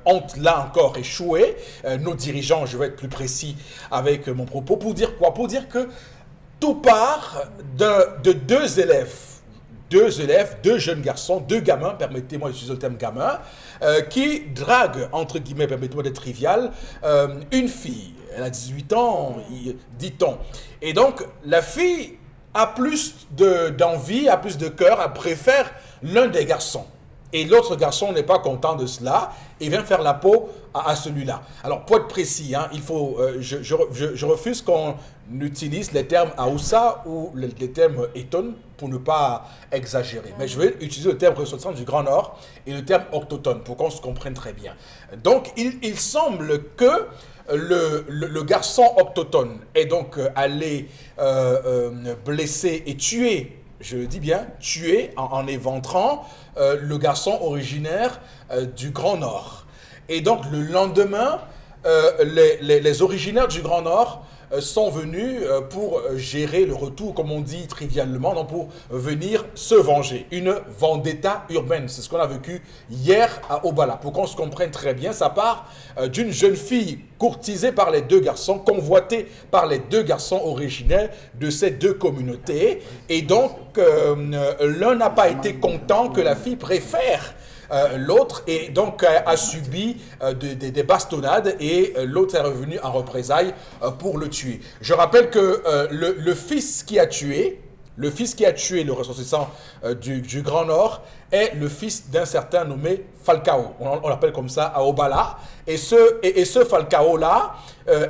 ont là encore échoué. Nos dirigeants, je vais être plus précis avec mon propos. Pour dire quoi? Pour dire que tout part de deux élèves, deux jeunes garçons, deux gamins, permettez-moi d'utiliser le terme gamin, qui draguent, entre guillemets, permettez-moi d'être trivial, une fille. Elle a 18 ans, dit-on. Et donc, la fille a plus d'envie, a plus de cœur, elle préfère l'un des garçons. Et l'autre garçon n'est pas content de cela et vient faire la peau à celui-là. Alors, pour être précis, hein, il faut, je refuse qu'on utilise les termes Aoussa ou les termes Eton pour ne pas exagérer. Mais je vais utiliser le terme ressortissant du Grand Nord et le terme autochtone pour qu'on se comprenne très bien. Donc, il semble que le garçon autochtone est donc allé blesser et tuer, je le dis bien, tuer en éventrant le garçon originaire du Grand Nord. Et donc, le lendemain, les originaires du Grand Nord sont venus pour gérer le retour, comme on dit trivialement, donc pour venir se venger. Une vendetta urbaine, c'est ce qu'on a vécu hier à Obala. Pour qu'on se comprenne très bien, ça part d'une jeune fille courtisée par les deux garçons, convoitée par les deux garçons originaires de ces deux communautés. Et donc, l'un n'a pas été content que la fille préfère l'autre et donc a subi des bastonnades et l'autre est revenu en représailles pour le tuer. Je rappelle que le fils qui a tué le ressortissant du Grand Nord est le fils d'un certain nommé Falcao. On l'appelle comme ça à Obala. Et ce Falcao-là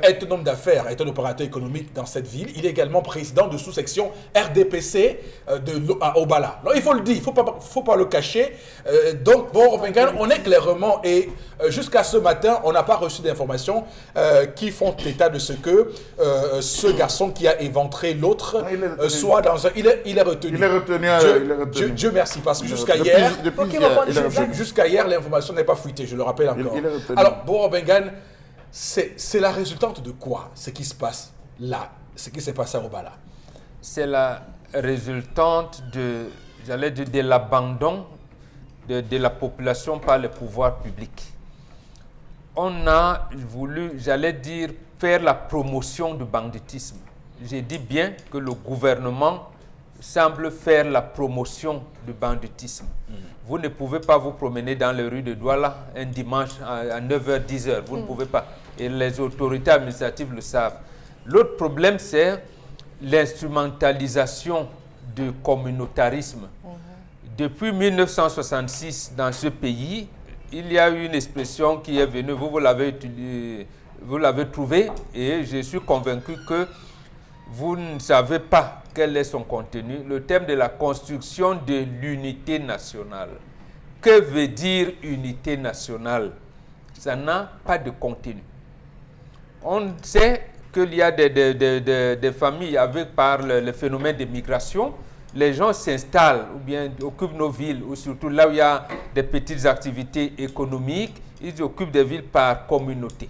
est un homme d'affaires, est un opérateur économique dans cette ville. Il est également président de sous-section RDPC à Obala. Alors, il faut le dire, il ne faut pas le cacher. Donc, bon, on est clairement, et jusqu'à ce matin, on n'a pas reçu d'informations qui font état de ce que ce garçon qui a éventré l'autre soit dans un... Il est retenu. Il est retenu. Dieu merci, parce que jusqu'à hier, l'information n'est pas fuitée, je le rappelle encore. Alors, Boro Bengan, c'est la résultante de quoi, ce qui se passe là, ce qui s'est passé à Obala? C'est la résultante de l'abandon de la population par les pouvoirs publics. On a voulu, faire la promotion du banditisme. J'ai dit bien que le gouvernement semble faire la promotion du banditisme. Vous ne pouvez pas vous promener dans les rues de Douala un dimanche à 9h, 10h. Vous ne pouvez pas. Et les autorités administratives le savent. L'autre problème, c'est l'instrumentalisation du communautarisme. Depuis 1966, dans ce pays, il y a eu une expression qui est venue, vous l'avez trouvée, et je suis convaincu que vous ne savez pas quel est son contenu, le thème de la construction de l'unité nationale. Que veut dire unité nationale? Ça n'a pas de contenu. On sait qu'il y a des familles par le phénomène de migration, les gens s'installent ou bien occupent nos villes, ou surtout là où il y a des petites activités économiques, ils occupent des villes par communauté.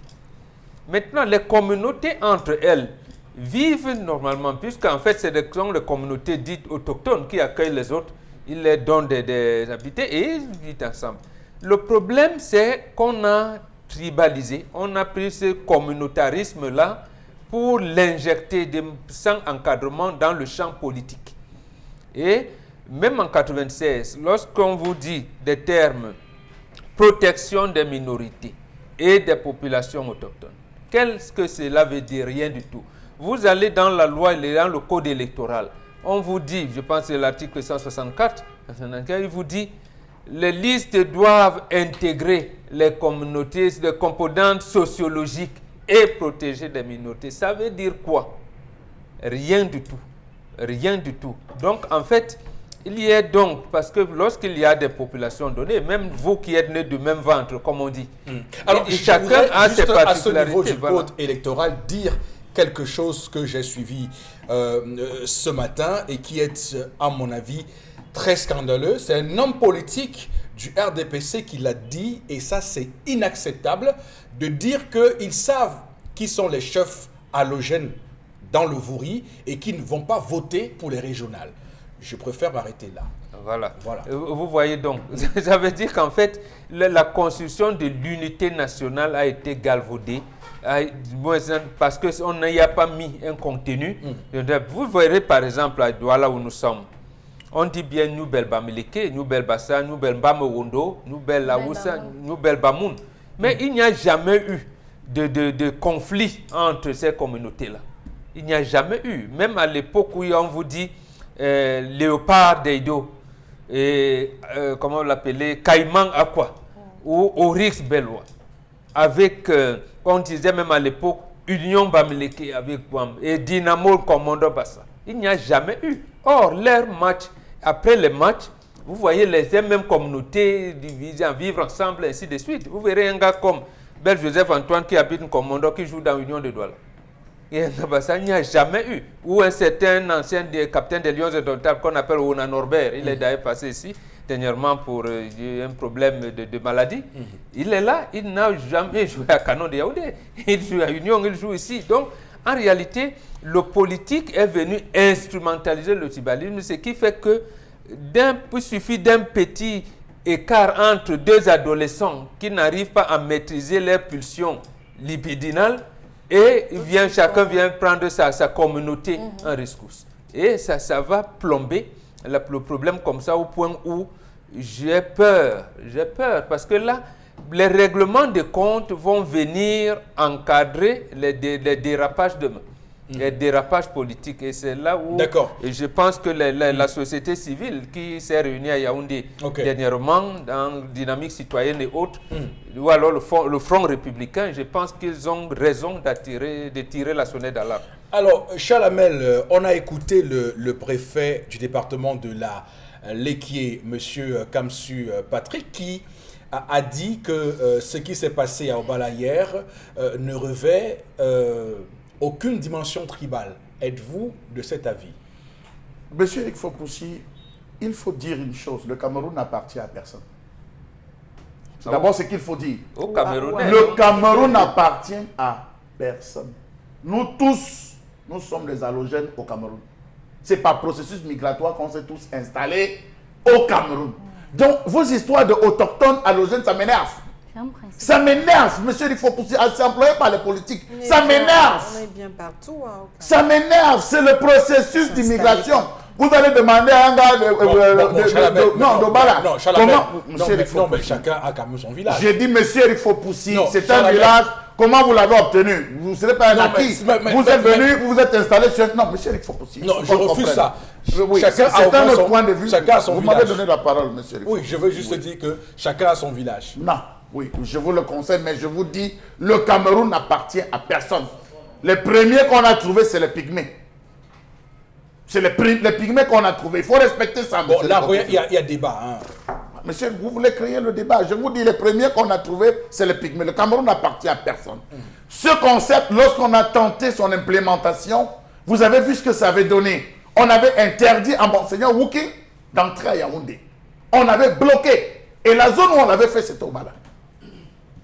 Maintenant, les communautés entre elles vivent normalement, puisqu'en fait, c'est des communautés dites autochtones qui accueillent les autres, ils les donnent des habitats et ils vivent ensemble. Le problème, c'est qu'on a tribalisé, on a pris ce communautarisme-là pour l'injecter sans encadrement dans le champ politique. Et même en 1996, lorsqu'on vous dit des termes protection des minorités et des populations autochtones, qu'est-ce que cela veut dire? Rien du tout. Vous allez dans la loi et dans le code électoral. On vous dit, je pense que c'est l'article 164, il vous dit les listes doivent intégrer les communautés, les composantes sociologiques et protéger des minorités. Ça veut dire quoi? Rien du tout. Rien du tout. Donc, en fait, il y a donc, parce que lorsqu'il y a des populations données, même vous qui êtes nés du même ventre, comme on dit, alors chacun a ses particularités. À ce niveau du code électoral, dire quelque chose que j'ai suivi ce matin et qui est, à mon avis, très scandaleux. C'est un homme politique du RDPC qui l'a dit, et ça, c'est inacceptable, de dire qu'ils savent qui sont les chefs halogènes dans le Vouri et qui ne vont pas voter pour les régionales. Je préfère m'arrêter là. Voilà. Vous voyez donc, ça veut dire qu'en fait, la construction de l'unité nationale a été galvaudée parce qu'on n'y a pas mis un contenu. Vous verrez par exemple à Douala où nous sommes, on dit bien Noubel Bamileke, Noubel Bassa, Noubel Bamewondo, Noubel Laoussa, Noubel Bamoun. Mais il n'y a jamais eu de conflit entre ces communautés-là. Il n'y a jamais eu. Même à l'époque où on vous dit Léopard d'Eido, et comment on l'appelait, Caïman Aqua, ou Oryx Bellois, avec, on disait même à l'époque, Union Bamileke avec Bam, et Dynamo Commando Bassa. Il n'y a jamais eu. Or, leur match, après les matchs, vous voyez les mêmes communautés divisées, vivre ensemble, ainsi de suite. Vous verrez un gars comme Bel Joseph Antoine qui habite un commando qui joue dans l'Union de Douala. Il n'y a jamais eu. Ou un certain ancien capitaine des Lions indomptables qu'on appelle Ona Norbert. Il est d'ailleurs passé ici dernièrement pour un problème de maladie. Il est là, il n'a jamais joué à Canon de Yaoundé. Il joue à Union, il joue ici. Donc, en réalité, le politique est venu instrumentaliser le tribalisme, ce qui fait que il suffit d'un petit écart entre deux adolescents qui n'arrivent pas à maîtriser leurs pulsions libidinales et chacun vient prendre sa communauté en rescousse. Et ça va plomber le problème comme ça au point où j'ai peur parce que là, les règlements de compte vont venir encadrer les dérapages demain. Les dérapages politiques. Et c'est là où je pense que la société civile qui s'est réunie à Yaoundé dernièrement dans Dynamique citoyenne et autres, ou alors le Front républicain, je pense qu'ils ont raison de tirer la sonnette d'alarme. Alors, Charles Hamel, on a écouté le préfet du département de la Léquier, M. Kamsu Patrick, qui a dit que ce qui s'est passé à Obala hier ne revêt aucune dimension tribale. Êtes-vous de cet avis? Monsieur Eric Fopoussi, il faut dire une chose, le Cameroun n'appartient à personne. C'est d'abord ce qu'il faut dire. Au Cameroun. Le Cameroun n'appartient à personne. Nous tous, nous sommes des allogènes au Cameroun. C'est par processus migratoire qu'on s'est tous installés au Cameroun. Donc, vos histoires de autochtones allogènes, ça m'énerve. Ça m'énerve, monsieur Eric Fopoussi, c'est employé par les politiques. Ça m'énerve. On est bien partout. Hein, ça m'énerve, c'est le processus d'immigration. Vous allez demander à un gars d'Obala. Non, mais chacun a quand même son village. J'ai dit, monsieur Eric Fopoussi, c'est un village. Comment vous l'avez obtenu? Vous ne serez pas un acquis. Vous êtes venu, vous vous êtes installé sur... Non, monsieur Eric Fopoussi. Non, je refuse ça. Oui, c'est un autre point de vue. Vous m'avez donné la parole, monsieur Eric Fopoussi. Oui, je veux juste dire que chacun a son village. Non, oui, je vous le conseille, mais je vous dis, le Cameroun n'appartient à personne. Les premiers qu'on a trouvés, c'est les Pygmées. C'est les Pygmées qu'on a trouvés. Il faut respecter ça, monsieur. Bon, là, il y a débat. Hein. Monsieur, vous voulez créer le débat. Je vous dis, les premiers qu'on a trouvés, c'est les Pygmées. Le Cameroun n'appartient à personne. Ce concept, lorsqu'on a tenté son implémentation, vous avez vu ce que ça avait donné. On avait interdit à Monseigneur Wouki d'entrer à Yaoundé. On avait bloqué. Et la zone où on l'avait fait, c'était au Bala.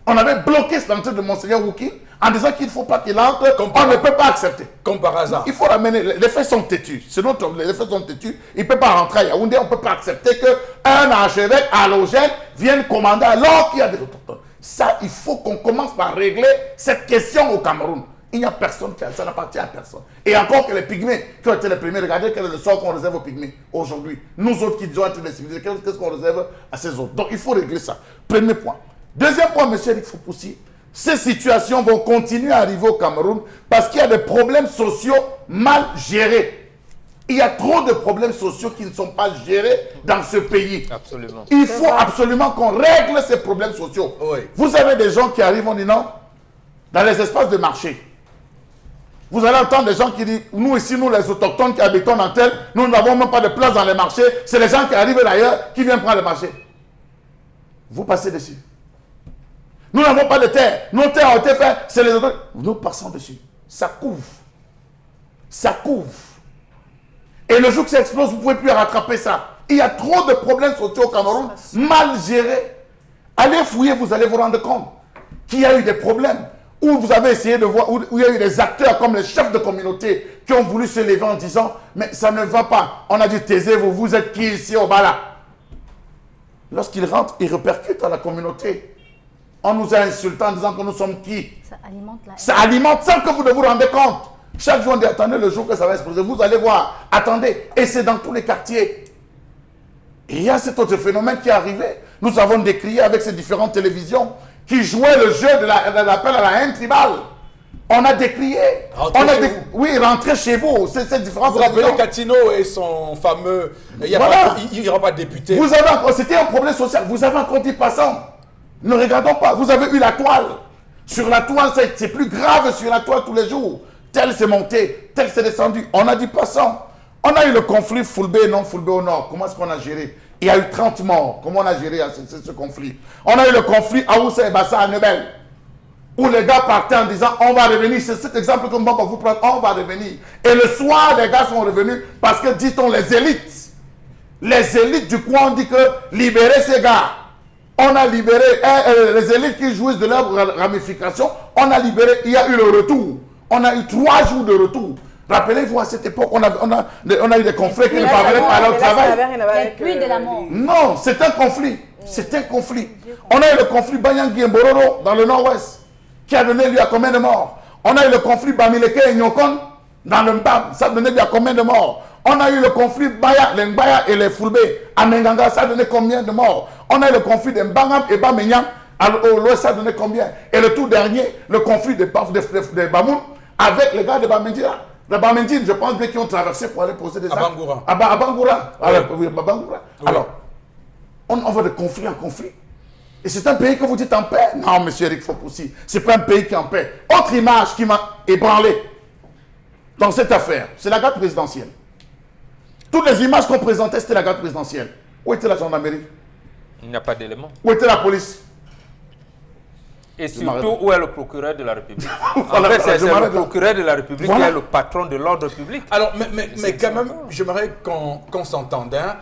On avait bloqué l'entrée de Monseigneur Wouki en disant qu'il ne faut pas qu'il entre. On ne peut pas accepter. Comme par hasard. Il faut ramener. Les faits sont têtus. Sinon, les faits sont têtus. Il ne peut pas rentrer à Yaoundé. On ne peut pas accepter qu'un archevêque allogène vienne commander alors qu'il y a des autochtones. Ça, il faut qu'on commence par régler cette question au Cameroun. Il n'y a personne qui ça n'appartient à personne. Et encore que les Pygmées, qui ont été les premiers, regardez quel est le sort qu'on réserve aux Pygmées aujourd'hui. Nous autres qui disons être les civilisés, qu'est-ce qu'on réserve à ces autres? Donc il faut régler ça. Premier point. Deuxième point, monsieur Eric Fopoussi, ces situations vont continuer à arriver au Cameroun parce qu'il y a des problèmes sociaux mal gérés. Il y a trop de problèmes sociaux qui ne sont pas gérés dans ce pays. Absolument. Il faut absolument qu'on règle ces problèmes sociaux. Oui. Vous avez des gens qui arrivent, on dit non, dans les espaces de marché. Vous allez entendre des gens qui disent, nous ici, nous les autochtones qui habitons dans tel, nous n'avons même pas de place dans les marchés. C'est les gens qui arrivent d'ailleurs qui viennent prendre le marché. Vous passez dessus. Nous n'avons pas de terre. Nos terres ont été faites, c'est les autochtones. Nous passons dessus. Ça couvre. Ça couvre. Et le jour que ça explose, vous ne pouvez plus rattraper ça. Il y a trop de problèmes sociaux au Cameroun, mal gérés. Allez fouiller, vous allez vous rendre compte qu'il y a eu des problèmes. Où vous avez essayé de voir, où il y a eu des acteurs comme les chefs de communauté qui ont voulu se lever en disant, mais ça ne va pas. On a dit, taisez-vous, vous êtes qui ici au Bala? Lorsqu'ils rentrent, ils répercutent à la communauté. On nous a insultés en disant que nous sommes qui? Ça alimente la haine. Ça alimente sans que vous ne vous rendez compte. Chaque jour, on dit, attendez le jour que ça va exploser. Vous allez voir, attendez. Et c'est dans tous les quartiers. Et il y a cet autre phénomène qui est arrivé. Nous avons décrié avec ces différentes télévisions qui jouaient le jeu de l'appel à la haine tribale. On a décrié. Oui, rentrez chez vous. C'est différent. Vous rappelez Catino et son fameux... Il n'y aura pas de député. C'était un problème social. Vous avez encore dit passant. Ne regardons pas. Vous avez eu la toile. Sur la toile, c'est plus grave sur la toile tous les jours. Tel s'est monté, tel s'est descendu. On a dit passant. On a eu le conflit Fulbe et non Fulbe au nord. Comment est-ce qu'on a géré? Il y a eu 30 morts. Comment on a géré ce conflit? On a eu le conflit Aoussa et Bassa à Nebel. Où les gars partaient en disant on va revenir. C'est cet exemple que moi, vous prendre. On va revenir. Et le soir, les gars sont revenus parce que, dit-on, les élites du coin ont dit que libérer ces gars. On a libéré les élites qui jouissent de leur ramification. On a libéré. Il y a eu le retour. On a eu 3 jours de retour. Rappelez-vous, à cette époque, on a eu des conflits qui ne parvenaient pas à leur travail. Puis de la mort. Non, c'est un conflit. C'est un conflit. On a eu le conflit Banyangui et Mbororo dans le nord-ouest, qui a donné lieu à combien de morts? On a eu le conflit Bamileke et Nyokon dans le Mbam, ça a donné lieu à combien de morts? On a eu le conflit les Mbaya et les Fulbe. À Nenganga, ça a donné combien de morts? On a eu le conflit de Mbangam et Bamenyam. Au l'Ouest, ça a donné combien? Et le tout dernier, le conflit de Bamoun avec les gars de Bamendine. Les Bamendine, je pense bien qu'ils ont traversé pour aller poser des armes. À Bangoura. Oui. Alors, on va de conflit en conflit. Et c'est un pays que vous dites en paix? Non, monsieur Eric Fopoussi, ce n'est pas un pays qui est en paix. Autre image qui m'a ébranlé dans cette affaire, c'est la garde présidentielle. Toutes les images qu'on présentait, c'était la garde présidentielle. Où était la gendarmerie? Il n'y a pas d'éléments. Où était la police? Et surtout, où est le procureur de la République? Voilà, en fait, c'est le procureur de la République qui est le patron de l'ordre public. Alors, mais quand même, j'aimerais qu'on s'entende. Hein.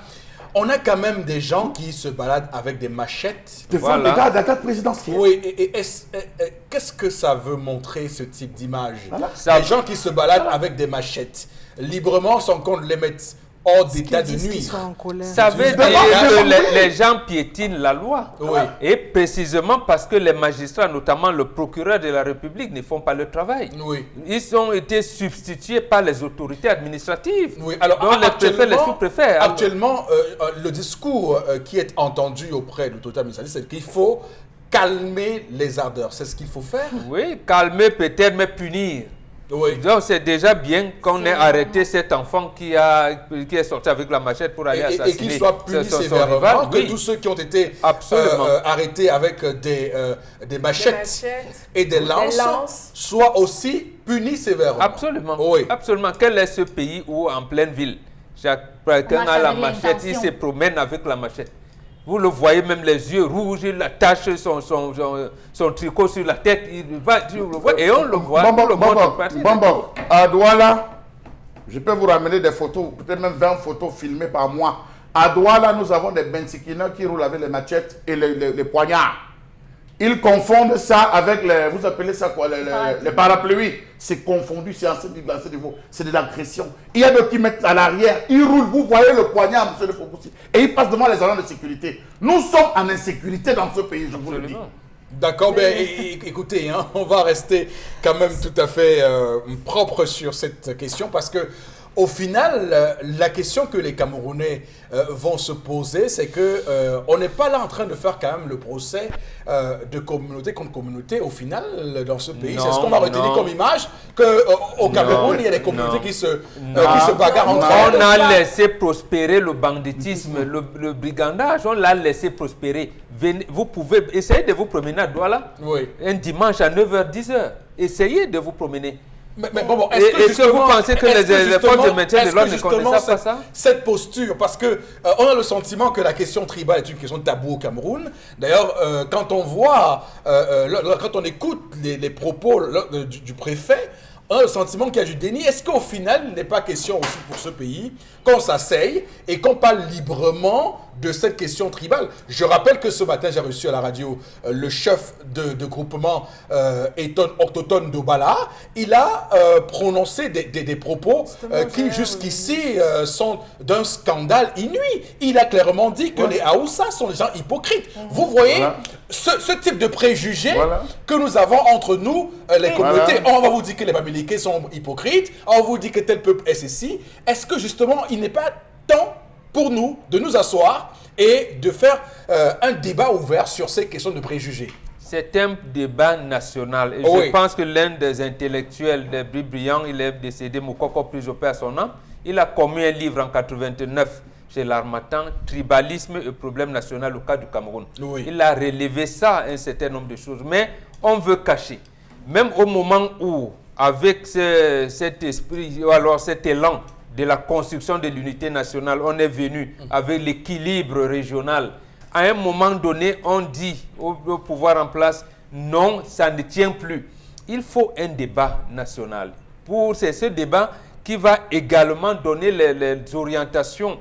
On a quand même des gens qui se baladent avec des machettes. Devant les gars de la garde présidentielle. Oui, et qu'est-ce que ça veut montrer, ce type d'image? Voilà. Des gens qui se baladent avec des machettes librement sans qu'on les mette hors d'état de nuire. Ça veut dire que les gens piétinent la loi. Oui. Et précisément parce que les magistrats, notamment le procureur de la République, ne font pas le travail. Oui. Ils ont été substitués par les autorités administratives. Oui. Alors, dont les préfets, les sous-préfets. Actuellement, le discours qui est entendu auprès de l'autorité administrative, c'est qu'il faut calmer les ardeurs. C'est ce qu'il faut faire? Oui, calmer peut-être, mais punir. Oui. Donc c'est déjà bien qu'on ait arrêté cet enfant qui est sorti avec la machette pour aller assassiner. Et qu'il soit puni sévèrement, que tous ceux qui ont été arrêtés avec des machettes et des lances soient aussi punis sévèrement. Absolument. Oui. Absolument. Quel est ce pays où en pleine ville, quelqu'un a la machette, il se promène avec la machette? Vous le voyez, même les yeux rouges, il attache son tricot sur la tête, il va, et on le voit. Bon, à Douala, je peux vous ramener des photos, peut-être même 20 photos filmées par moi. À Douala, nous avons des bensikineurs qui roulent avec les machettes et les poignards. Ils confondent ça avec vous appelez ça quoi, les parapluies. C'est confondu, c'est assez niveau. C'est de l'agression. Il y a d'autres qui mettent à l'arrière, ils roulent, vous voyez le poignard, monsieur le Fopoussi, et ils passent devant les agents de sécurité. Nous sommes en insécurité dans ce pays, je vous le dis. D'accord, ben écoutez, hein, on va rester quand même tout à fait propre sur cette question parce que au final, la question que les Camerounais vont se poser, c'est que on n'est pas là en train de faire quand même le procès de communauté contre communauté au final dans ce pays. C'est ce qu'on va retenir comme image qu'au Cameroun, il y a des communautés qui se bagarrent entre elles. On a laissé prospérer le banditisme, le brigandage, on l'a laissé prospérer. Vous pouvez essayer de vous promener à Douala un dimanche à 9h, 10h. Essayez de vous promener. Mais bon, est-ce que vous pensez que les forces de maintien de l'ordre ne connaissent pas ça? Cette posture, parce que on a le sentiment que la question tribale est une question tabou au Cameroun. D'ailleurs, quand on voit, quand on écoute les propos du préfet, on a le sentiment qu'il y a du déni. Est-ce qu'au final, il n'est pas question aussi pour ce pays qu'on s'asseye et qu'on parle librement de cette question tribale? Je rappelle que ce matin, j'ai reçu à la radio le chef de groupement autochtone d'Obala. Il a prononcé des propos qui jusqu'ici sont d'un scandale inouï. Il a clairement dit que les Haoussa sont des gens hypocrites. Vous voyez ce type de préjugés que nous avons entre nous, les communautés. On va vous dire que les Bamileke sont hypocrites. On vous dit que tel peuple est ceci. Est-ce que justement, il n'est pas temps pour nous de nous asseoir et de faire un débat ouvert sur ces questions de préjugés? C'est un débat national. Et je pense que l'un des intellectuels, des brillants, il est décédé, Moukoko plus au paix à son âme, il a commis un livre en 89 chez l'Harmattan, Tribalisme et problème national au cas du Cameroun. Il a relevé ça, un certain nombre de choses. Mais on veut cacher. Même au moment où, avec cet esprit, ou alors cet élan de la construction de l'unité nationale, on est venu avec l'équilibre régional. À un moment donné, on dit au pouvoir en place, non, ça ne tient plus. Il faut un débat national. C'est ce débat qui va également donner les orientations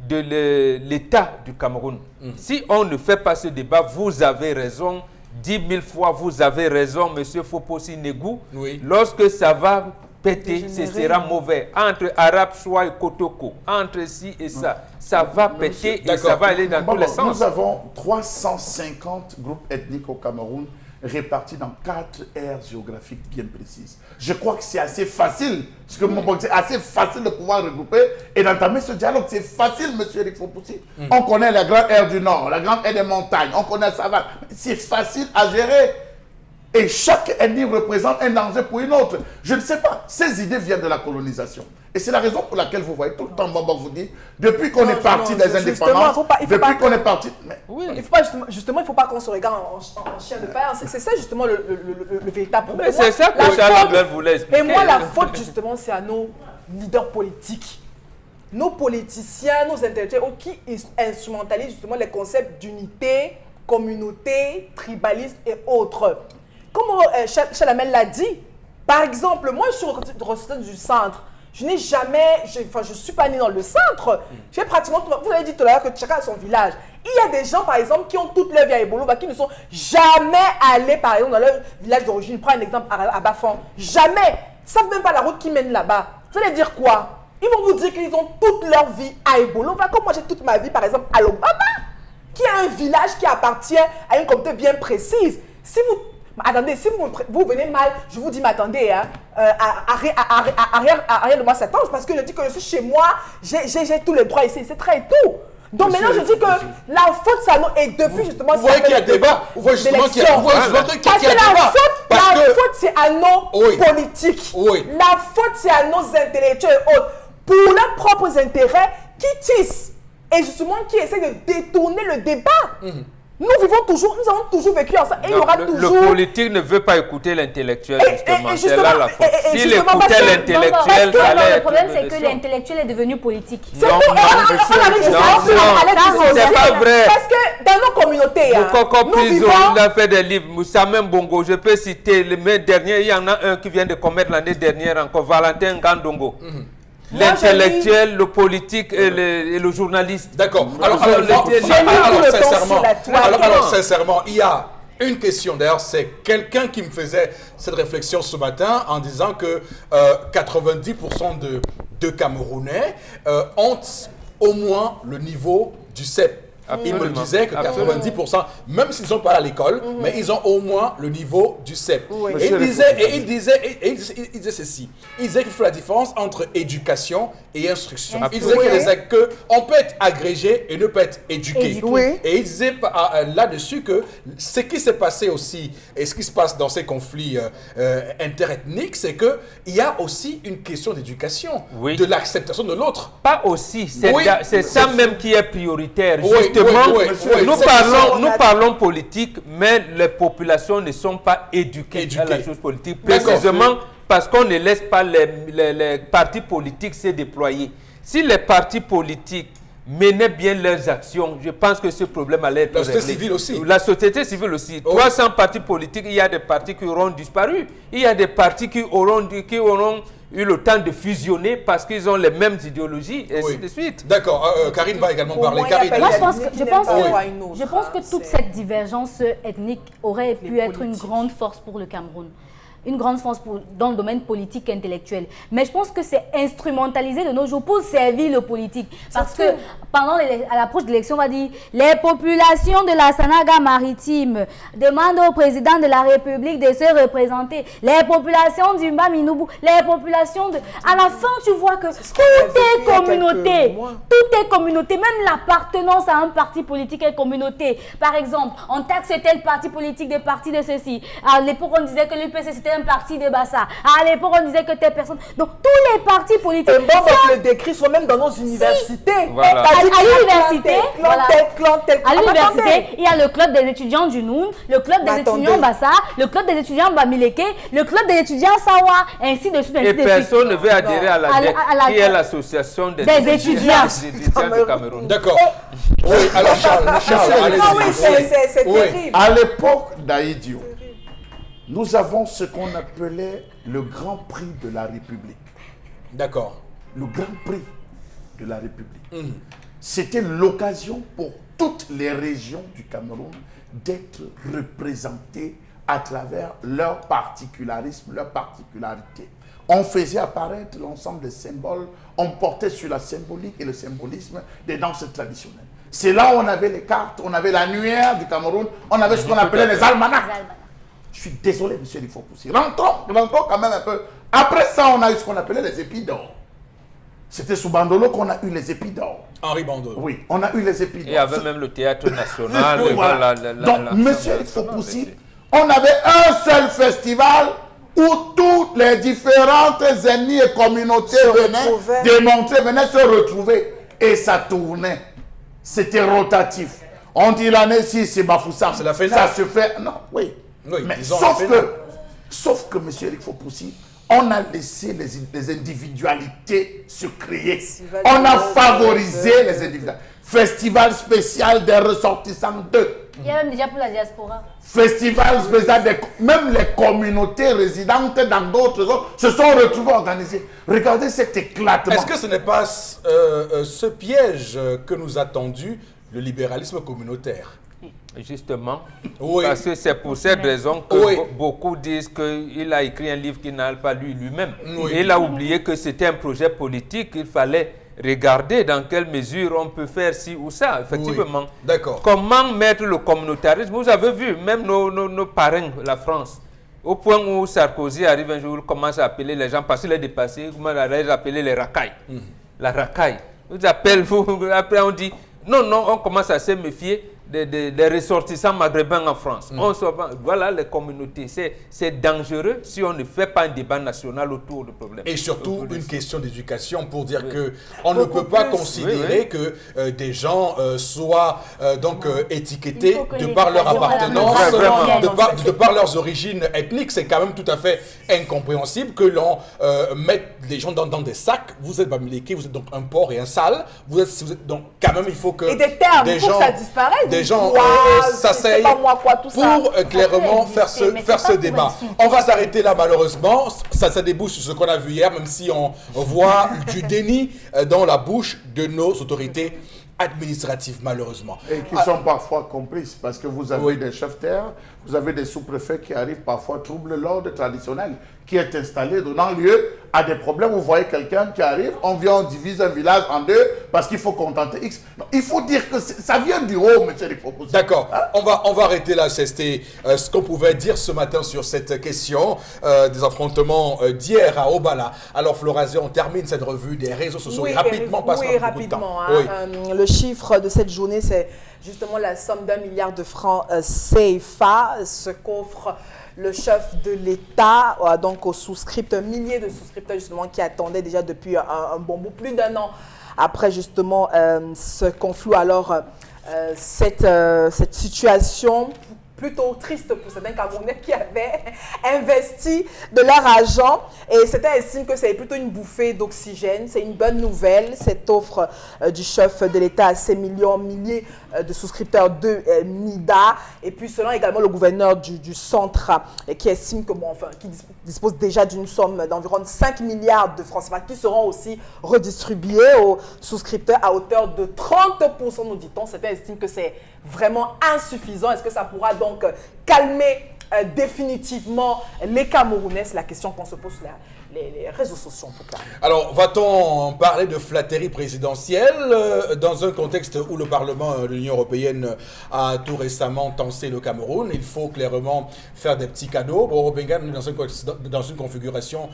de l'État du Cameroun. Si on ne fait pas ce débat, vous avez raison, 10 000 fois vous avez raison, monsieur Fopoussi Negou, lorsque ça va péter, ce sera mauvais. Entre Arabes, Choua et Kotoko, entre ci et ça, ça va péter et ça va aller dans tous les sens. Nous avons 350 groupes ethniques au Cameroun répartis dans 4 aires géographiques bien précises. Je crois que c'est assez facile, c'est assez facile de pouvoir regrouper et d'entamer ce dialogue. C'est facile, monsieur Eric Fopoussi. On connaît la grande aire du Nord, la grande aire des montagnes, on connaît ça va. C'est facile à gérer. Et chaque ethnie représente un danger pour une autre. Je ne sais pas. Ces idées viennent de la colonisation. Et c'est la raison pour laquelle vous voyez tout le temps, Bamba vous dit, depuis qu'on est parti des indépendances, depuis qu'on est parti... Oui. Il ne faut pas qu'on se regarde en chien de fer. C'est ça justement le véritable problème. C'est ça que Charles voulait expliquer. Et moi, la faute justement, c'est à nos leaders politiques. Nos politiciens, nos intellectuels qui instrumentalisent justement les concepts d'unité, communauté, tribalisme et autres. Comme Chalamel l'a dit, par exemple, moi je suis ressortie du centre. Je n'ai jamais, je ne suis pas née dans le centre. J'ai pratiquement, vous l'avez dit tout à l'heure que chacun a son village. Il y a des gens, par exemple, qui ont toute leur vie à Ebolo, qui ne sont jamais allés, par exemple, dans leur village d'origine. Prends un exemple à Bafan. Jamais. Ils ne savent même pas la route qui mène là-bas. Vous allez dire quoi? Ils vont vous dire qu'ils ont toute leur vie à Ebolo. Comme moi, j'ai toute ma vie, par exemple, à Lobaba, qui est un village qui appartient à une communauté bien précise. Si vous... Attendez, si vous venez mal, je vous dis, mais attendez, hein, arrière de moi cet ange, parce que je dis que je suis chez moi, j'ai tous les droits ici, c'est très et tout. Donc maintenant, je dis que la faute, ça nous... Et depuis justement... Vous voyez qu'il y a débat. Vous voyez justement qu'il y a débat. Parce que la faute, c'est à nos politiques. La faute, c'est à nos intellectuels et autres. Pour leurs propres intérêts, qui tissent et justement qui essaient de détourner le débat. Nous avons toujours vécu ensemble. Et il y aura toujours... Le politique ne veut pas écouter l'intellectuel, justement. C'est là la faute. S'il écoutait l'intellectuel, le problème, c'est que l'intellectuel est devenu politique. C'est pas vrai. Parce que dans nos communautés, nous vivons... Il a fait des livres. Moussa Mbongo, je peux citer le mai dernier. Il y en a un qui vient de commettre l'année dernière encore, Valentin Gandongo. L'intellectuel, le politique et le journaliste. D'accord. Alors, sincèrement, il y a une question. D'ailleurs, c'est quelqu'un qui me faisait cette réflexion ce matin en disant que 90% de Camerounais ont au moins le niveau du CEP. Il me disait que 90%, même s'ils ne sont pas à l'école, mais ils ont au moins le niveau du CEP. Et il disait ceci. Il disait qu'il faut la différence entre éducation et instruction. Il disait qu'on peut être agrégé et ne pas être éduqué. Et il disait là-dessus que ce qui s'est passé aussi, et ce qui se passe dans ces conflits interethniques, c'est qu'il y a aussi une question d'éducation, de l'acceptation de l'autre. Pas aussi, c'est ça même qui est prioritaire. Nous parlons politique, mais les populations ne sont pas éduquées à la chose politique. Précisément parce qu'on ne laisse pas les partis politiques se déployer. Si les partis politiques menaient bien leurs actions, je pense que ce problème allait être réglé. La société civile aussi. La société civile aussi. 300 partis politiques, il y a des partis qui auront disparu. Il y a des partis qui auront eu le temps de fusionner parce qu'ils ont les mêmes idéologies et ainsi de suite. D'accord. Karine va également parler. Moi, je pense que toute cette divergence ethnique aurait pu être une grande force pour le Cameroun. Une grande force dans le domaine politique et intellectuel. Mais je pense que c'est instrumentalisé de nos jours pour servir le politique. Parce que à l'approche de l'élection, on va dire les populations de la Sanaga maritime demandent au président de la République de se représenter. Les populations du Mbaminoubou, les populations de... À la fin, tu vois que tout est communauté. Tout est communauté. Même l'appartenance à un parti politique est communauté. Par exemple, on taxe tel parti politique des partis de ceci. À l'époque, on disait que l'UPC c'était un parti de Bassa. À l'époque, on disait que telle personne. Donc, tous les partis politiques. Et bon, le décrit soit même dans nos universités. Voilà. À l'université, il y a le club des étudiants du Noun, le club des étudiants Bassa, le club des étudiants Bamileke, le club des étudiants Sawa, ainsi de suite. Et personne ne veut adhérer à la DEC, qui est l'association des étudiants du Cameroun. D'accord. Oui, alors Charles, allez-y. C'est terrible. À l'époque d'Aïdio, nous avons ce qu'on appelait le Grand Prix de la République. D'accord. Le Grand Prix de la République. C'était l'occasion pour toutes les régions du Cameroun d'être représentées à travers leur particularisme, leur particularité. On faisait apparaître l'ensemble des symboles, on portait sur la symbolique et le symbolisme des danses traditionnelles. C'est là où on avait les cartes, on avait l'annuaire du Cameroun, on avait ce qu'on appelait les almanachs. Je suis désolé, monsieur Eric Fopoussi. Rentrons quand même un peu. Après ça, on a eu ce qu'on appelait les épis d'or. C'était sous Bandolo qu'on a eu les épis d'or. Henri Bandolo. Oui, on a eu les épis d'or. Il y avait même le théâtre national. Oui, voilà. Donc, monsieur Eric Fopoussi, on avait un seul festival où toutes les différentes ethnies et communautés venaient se retrouver. Et ça tournait. C'était rotatif. On dit l'année 6, c'est Bafoussam. C'est la FENAC. Ça se fait. Non, oui. Mais sauf que, monsieur Eric Fopoussi, on a laissé les individualités se créer. On a favorisé les individualités. Festival spécial des ressortissants d'eux. Il y a même déjà pour la diaspora. Festival spécial, même les communautés résidentes dans d'autres zones se sont retrouvées organisées. Regardez cet éclatement. Est-ce que ce n'est pas ce piège que nous a tendu le libéralisme communautaire? Justement, oui. Parce que c'est pour cette raison que beaucoup disent qu'il a écrit un livre qu'il n'a pas lu lui-même. Oui. Et il a oublié que c'était un projet politique, il fallait regarder dans quelle mesure on peut faire ci ou ça, effectivement. Oui. D'accord. Comment mettre le communautarisme? Vous avez vu, même nos parrains, la France, au point où Sarkozy arrive un jour, il commence à appeler les gens, parce qu'il est dépassé, il commence à appeler les racailles. La racaille. Vous appelez, après on dit, non, on commence à se méfier des ressortissants maghrébins en France. Voilà les communautés. C'est dangereux si on ne fait pas un débat national autour du problème. Et surtout une question d'éducation pour dire que on ne peut pas considérer que des gens soient étiquetés de par leur appartenance, de par leurs origines ethniques. C'est quand même tout à fait incompréhensible que l'on mette les gens dans des sacs. Vous êtes bamileke, vous êtes donc un porc et un sale. Vous êtes donc quand même il faut que et des termes, il faut que ça disparaisse. Des gens s'asseyent pour clairement faire ce débat. On va s'arrêter là malheureusement. Ça débouche sur ce qu'on a vu hier, même si on voit du déni dans la bouche de nos autorités administratives malheureusement. Et qui sont parfois complices parce que vous avez des chefs-terre, vous avez des sous-préfets qui arrivent parfois troubler l'ordre traditionnel qui est installé, donnant lieu à des problèmes. Vous voyez quelqu'un qui arrive, on divise un village en deux parce qu'il faut contenter X. Non, il faut dire que ça vient du haut, monsieur les propositions. D'accord, on va arrêter là. C'était ce qu'on pouvait dire ce matin sur cette question des affrontements d'hier à Obala. Alors Florazé, on termine cette revue des réseaux sociaux rapidement parce qu'on a beaucoup de temps. Le chiffre de cette journée, c'est justement la somme d'1 milliard de francs CFA, ce qu'offre le chef de l'État, donc aux souscripteurs, milliers de souscripteurs justement qui attendaient déjà depuis un bon bout, plus d'un an après justement ce conflit. Alors cette situation plutôt triste pour certains Camerounais qui avaient investi de leur argent et certains estiment que c'est plutôt une bouffée d'oxygène. C'est une bonne nouvelle, cette offre du chef de l'État à ces milliers de souscripteurs de MIDA. Et puis selon également le gouverneur du centre qui estime que qui dispose déjà d'une somme d'environ 5 milliards de francs CFA qui seront aussi redistribués aux souscripteurs à hauteur de 30%, nous dit-on. Certains estiment que c'est vraiment insuffisant. Est-ce que ça pourra donc calmer définitivement les Camerounais? C'est la question qu'on se pose sur les réseaux sociaux en tout cas. Alors, va-t-on parler de flatterie présidentielle dans un contexte où le Parlement de l'Union européenne a tout récemment tensé le Cameroun? Il faut clairement faire des petits cadeaux. Bon, Benga, dans une configuration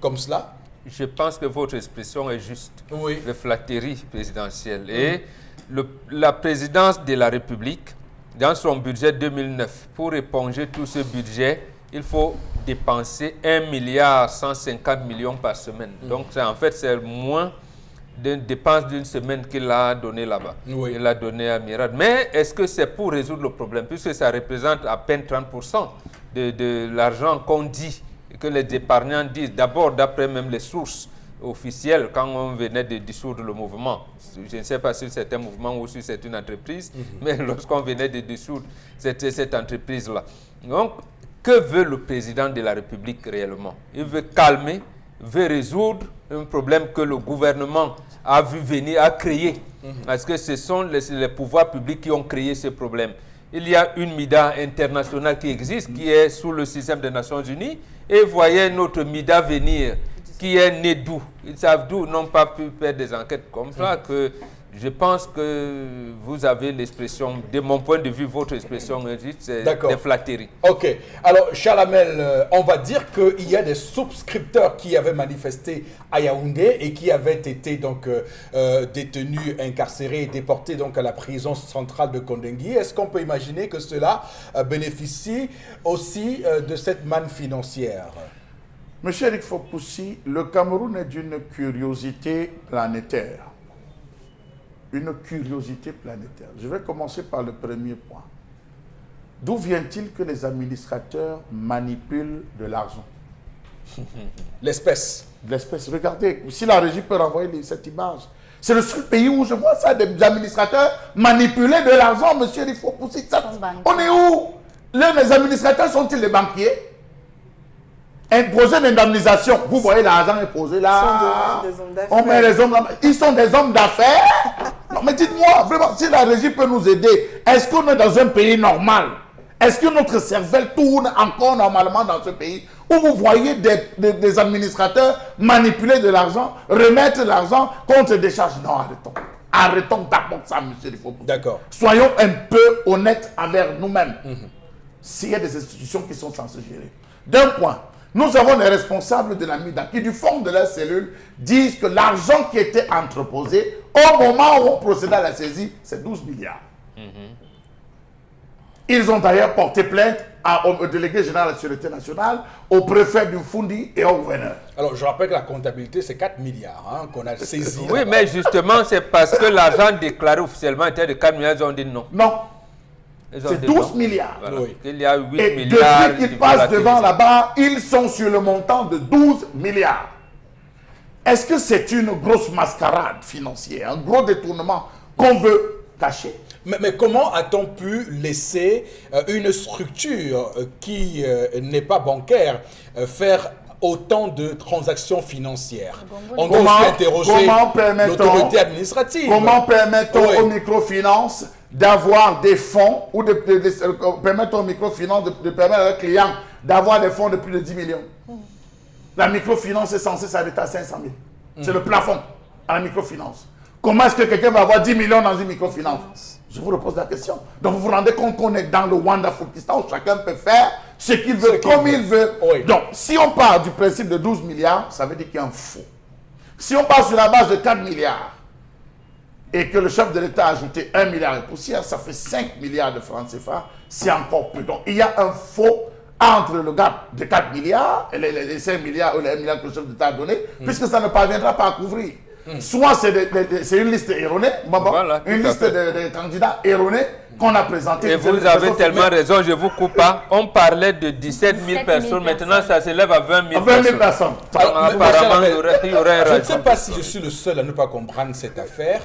comme cela. Je pense que votre expression est juste. Oui. De flatterie présidentielle. Et la présidence de la République, dans son budget 2009, pour éponger tout ce budget, il faut dépenser 1,150 milliard par semaine. Donc, en fait, c'est moins de dépenses d'une semaine qu'il a donné là-bas. Oui. Il a donné à Mirad. Mais est-ce que c'est pour résoudre le problème? Puisque ça représente à peine 30% de l'argent qu'on dit, que les épargnants disent, d'abord d'après même les sources officielles, quand on venait de dissoudre le mouvement. Je ne sais pas si c'est un mouvement ou si c'est une entreprise, mais lorsqu'on venait de dissoudre cette entreprise-là. Donc, que veut le président de la République réellement? Il veut calmer, veut résoudre un problème que le gouvernement a vu venir, a créé. Parce que ce sont les pouvoirs publics qui ont créé ce problème. Il y a une MIDA internationale qui existe, qui est sous le système des Nations Unies, et voyez notre MIDA venir, qui est né d'où? Ils savent d'où, n'ont pas pu faire des enquêtes comme ça, que Je pense que vous avez l'expression, de mon point de vue, votre expression, c'est des flatteries. Ok. Alors, Chalamel, on va dire qu'il y a des souscripteurs qui avaient manifesté à Yaoundé et qui avaient été donc détenus, incarcérés et déportés donc à la prison centrale de Kondengui. Est-ce qu'on peut imaginer que cela bénéficie aussi de cette manne financière? Monsieur Eric Fopoussi, le Cameroun est d'une curiosité planétaire. Une curiosité planétaire. Je vais commencer par le premier point. D'où vient-il que les administrateurs manipulent de l'argent? L'espèce. L'espèce. Regardez, si la régie peut renvoyer cette image. C'est le seul pays où je vois ça, des administrateurs manipuler de l'argent, monsieur Eric Fopoussi. On est où? Les administrateurs sont-ils les banquiers? Un projet d'indemnisation, vous voyez l'argent est posé là. Ils sont des hommes d'affaires. On met les hommes là. Ils sont des hommes d'affaires. Non, mais dites-moi, vraiment, si la régie peut nous aider, est-ce qu'on est dans un pays normal? Est-ce que notre cervelle tourne encore normalement dans ce pays où vous voyez des administrateurs manipuler de l'argent, remettre l'argent contre des charges? Non, arrêtons. Arrêtons d'abord ça, monsieur Rifo. D'accord. Soyons un peu honnêtes envers nous-mêmes. S'il y a des institutions qui sont censées gérer. D'un point, nous avons des responsables de la MIDA qui, du fond de leur cellule, disent que l'argent qui était entreposé au moment où on procédait à la saisie, c'est 12 milliards. Ils ont d'ailleurs porté plainte au délégué général de la Sûreté nationale, au préfet du Fundi et au gouverneur. Alors, je rappelle que la comptabilité, c'est 4 milliards qu'on a saisi. Oui, mais justement, c'est parce que l'argent déclaré officiellement était de 4 milliards, ils ont dit non. Non. C'est 12 milliards. Voilà. Oui. Il y a 8 Et milliards. depuis qu'ils passent devant là-bas, ils sont sur le montant de 12 milliards. Est-ce que c'est une grosse mascarade financière, un gros détournement qu'on veut cacher? Mais comment a-t-on pu laisser une structure qui n'est pas bancaire faire autant de transactions financières? On doit aussi interroger l'autorité administrative. Comment permettons aux microfinances d'avoir des fonds ou permettre aux microfinances de permettre à leurs clients d'avoir des fonds de plus de 10 millions? La microfinance est censée s'arrêter à 500 000. C'est le plafond à la microfinance. Comment est-ce que quelqu'un va avoir 10 millions dans une microfinance? Je vous repose la question. Donc vous vous rendez compte qu'on est dans le Wonderfulkistan où chacun peut faire ce qu'il veut, comme il veut. Oui. Donc si on part du principe de 12 milliards, ça veut dire qu'il y a un faux. Si on part sur la base de 4 milliards et que le chef de l'État a ajouté 1 milliard et poussière, ça fait 5 milliards de francs CFA, c'est encore peu. Donc il y a un faux entre le gap de 4 milliards et les 5 milliards ou les 1 milliard que le chef d'État a donné, puisque ça ne parviendra pas à couvrir. Soit c'est une liste erronée, Voilà, une liste de candidats erronés qu'on a présentés. Et vous avez tellement raison, je vous coupe pas. On parlait de 17 000 personnes, maintenant ça s'élève à 20 000 personnes. Alors, apparemment, il y aurait je ne sais pas si je suis le seul à ne pas comprendre cette affaire.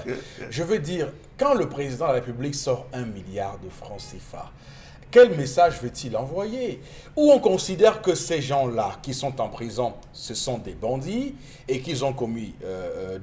Je veux dire, quand le président de la République sort 1 milliard de francs CFA, quel message veut-il envoyer? Ou on considère que ces gens-là qui sont en prison, ce sont des bandits et qu'ils ont commis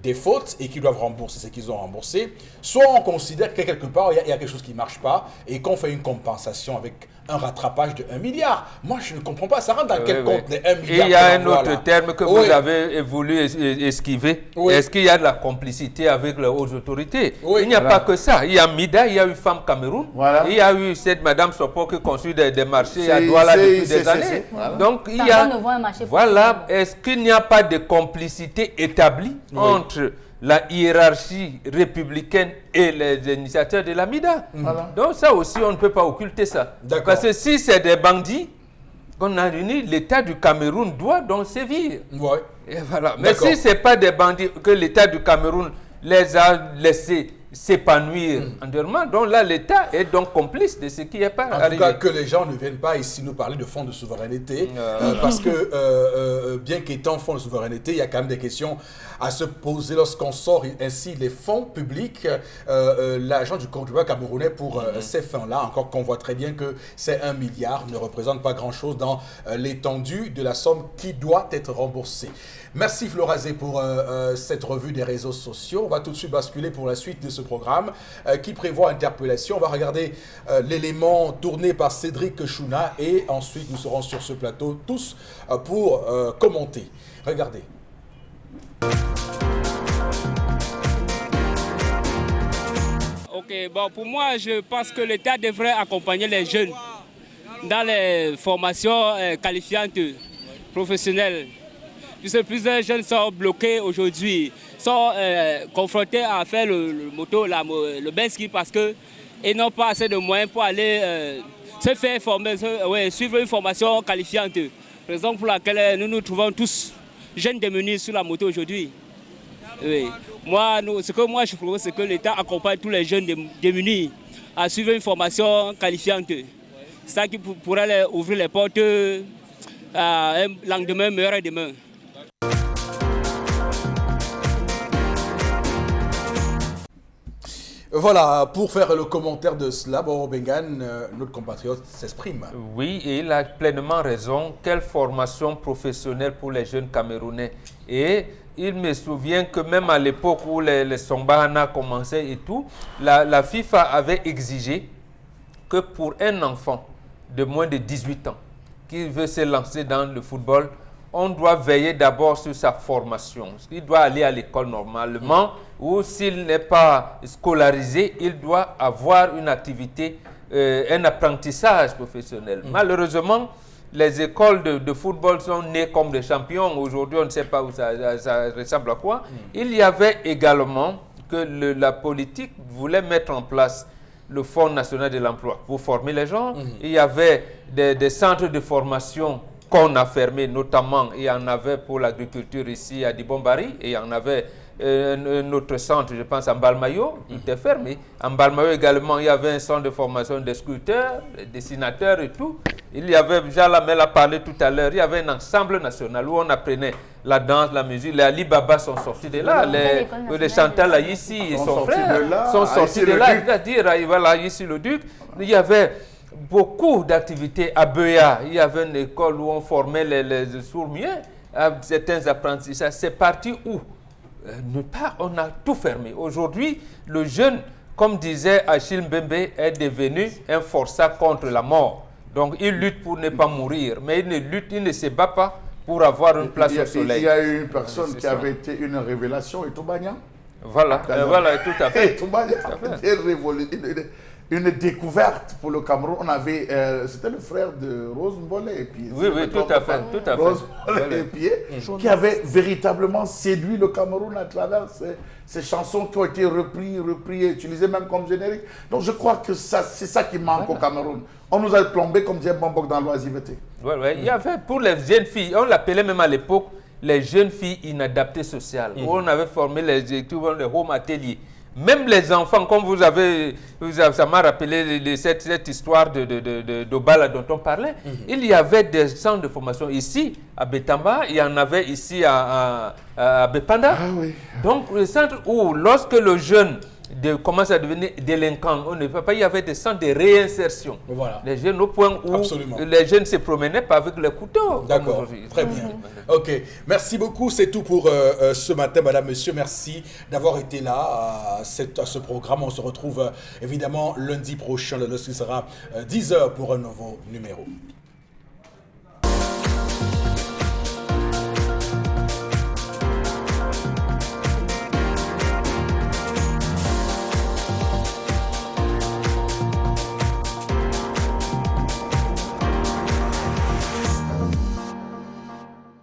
des fautes et qu'ils doivent rembourser ce qu'ils ont remboursé. Soit on considère que quelque part, il y a quelque chose qui ne marche pas et qu'on fait une compensation avec un rattrapage de 1 milliard. Moi, je ne comprends pas. Ça rentre dans quel compte les 1 milliard? Il y a un autre terme que vous avez voulu esquiver. Est-ce qu'il y a de la complicité avec les hautes autorités? Il n'y a pas que ça. Il y a MIDA, il y a eu Femmes Cameroun, il y a eu cette Madame Sopo qui construit des marchés à Douala depuis des années. Donc, il y a... Voilà. Est-ce qu'il n'y a pas de complicité établie entre la hiérarchie républicaine et les initiateurs de la MIDA? Donc ça aussi, on ne peut pas occulter ça. Parce que si c'est des bandits qu'on a réunis, l'État du Cameroun doit donc sévir. Et voilà. Mais si ce n'est pas des bandits que l'État du Cameroun les a laissés s'épanouir entièrement, donc là l'État est donc complice de ce qui est pas arrivé. En tout cas, que les gens ne viennent pas ici nous parler de fonds de souveraineté, parce que bien qu'étant fonds de souveraineté, il y a quand même des questions à se poser lorsqu'on sort ainsi les fonds publics, l'argent du contribuable camerounais pour ces fins-là, encore qu'on voit très bien que ces 1 milliard ne représente pas grand-chose dans l'étendue de la somme qui doit être remboursée. Merci Florazé pour cette revue des réseaux sociaux. On va tout de suite basculer pour la suite de ce programme qui prévoit interpellation. On va regarder l'élément tourné par Cédric Chouna et ensuite nous serons sur ce plateau tous pour commenter. Regardez. Ok, bon, pour moi, je pense que l'État devrait accompagner les jeunes dans les formations qualifiantes professionnelles. Puisque plusieurs jeunes sont bloqués aujourd'hui, sont confrontés à faire le moto, le bench parce qu'ils n'ont pas assez de moyens pour aller se faire former, suivre une formation qualifiante. Raison pour laquelle nous nous trouvons tous jeunes démunis sur la moto aujourd'hui. Oui. Ce que moi je propose, c'est que l'État accompagne tous les jeunes démunis à suivre une formation qualifiante. C'est ça qui pourrait leur ouvrir les portes à un lendemain meilleur demain. Voilà, pour faire le commentaire de cela, Bengan, notre compatriote s'exprime. Oui, et il a pleinement raison. Quelle formation professionnelle pour les jeunes Camerounais. Et il me souvient que même à l'époque où les Sombahana commençaient et tout, la FIFA avait exigé que pour un enfant de moins de 18 ans qui veut se lancer dans le football, on doit veiller d'abord sur sa formation. Il doit aller à l'école normalement ou s'il n'est pas scolarisé, il doit avoir une activité, un apprentissage professionnel. Malheureusement, les écoles de football sont nées comme des champions. Aujourd'hui, on ne sait pas où ça ressemble à quoi. Il y avait également que la politique voulait mettre en place le Fonds national de l'emploi pour former les gens. Il y avait des centres de formation qu'on a fermés, notamment il y en avait pour l'agriculture ici à Dibombari, et il y en avait un autre centre, je pense, en Balmayo, qui était fermé. En Balmayo également, il y avait un centre de formation des sculpteurs, des dessinateurs et tout. Il y avait, Jalamel a parlé tout à l'heure, il y avait un ensemble national où on apprenait la danse, la musique. Les Ali Baba sont sortis de là, les Chantal Aïssi et son frère sont sortis de là. C'est-à-dire, voilà, ici le Duc, il y avait beaucoup d'activités à Beuya. Il y avait une école où on formait les sourds-muets, certains apprentissages. C'est parti où on a tout fermé. Aujourd'hui, le jeune, comme disait Achille Mbembe, est devenu un forçat contre la mort. Donc, il lutte pour ne pas mourir, mais il ne se bat pas pour avoir une place au soleil. Il y a eu une personne qui avait été une révélation, Etoubania. Voilà, tout à fait. Etoubania une découverte pour le Cameroun. On avait, c'était le frère de Rose Mbole et puis oui, tout à fait. Rose Mbole et puis, qui avait véritablement séduit le Cameroun à travers ces chansons qui ont été reprises et utilisées même comme générique. Donc je crois que c'est ça qui manque au Cameroun. On nous a plombé comme disait Bambok dans l'oisiveté. Il y avait pour les jeunes filles, on l'appelait même à l'époque les jeunes filles inadaptées sociales. Où on avait formé les home ateliers. Même les enfants, comme ça m'a rappelé cette histoire d'Obala dont on parlait, il y avait des centres de formation ici, à Betamba, il y en avait ici à Bepanda. Ah, oui. Donc, le centre où, lorsque le jeune commence à devenir délinquant, on ne peut pas, il y avait des centres de réinsertion. Voilà. Les jeunes, au point où les jeunes se promenaient pas avec les couteaux. D'accord, très bien. Ok, merci beaucoup, c'est tout pour ce matin, madame, monsieur, merci d'avoir été là à ce programme. On se retrouve évidemment lundi prochain, lorsqu'il sera 10h pour un nouveau numéro.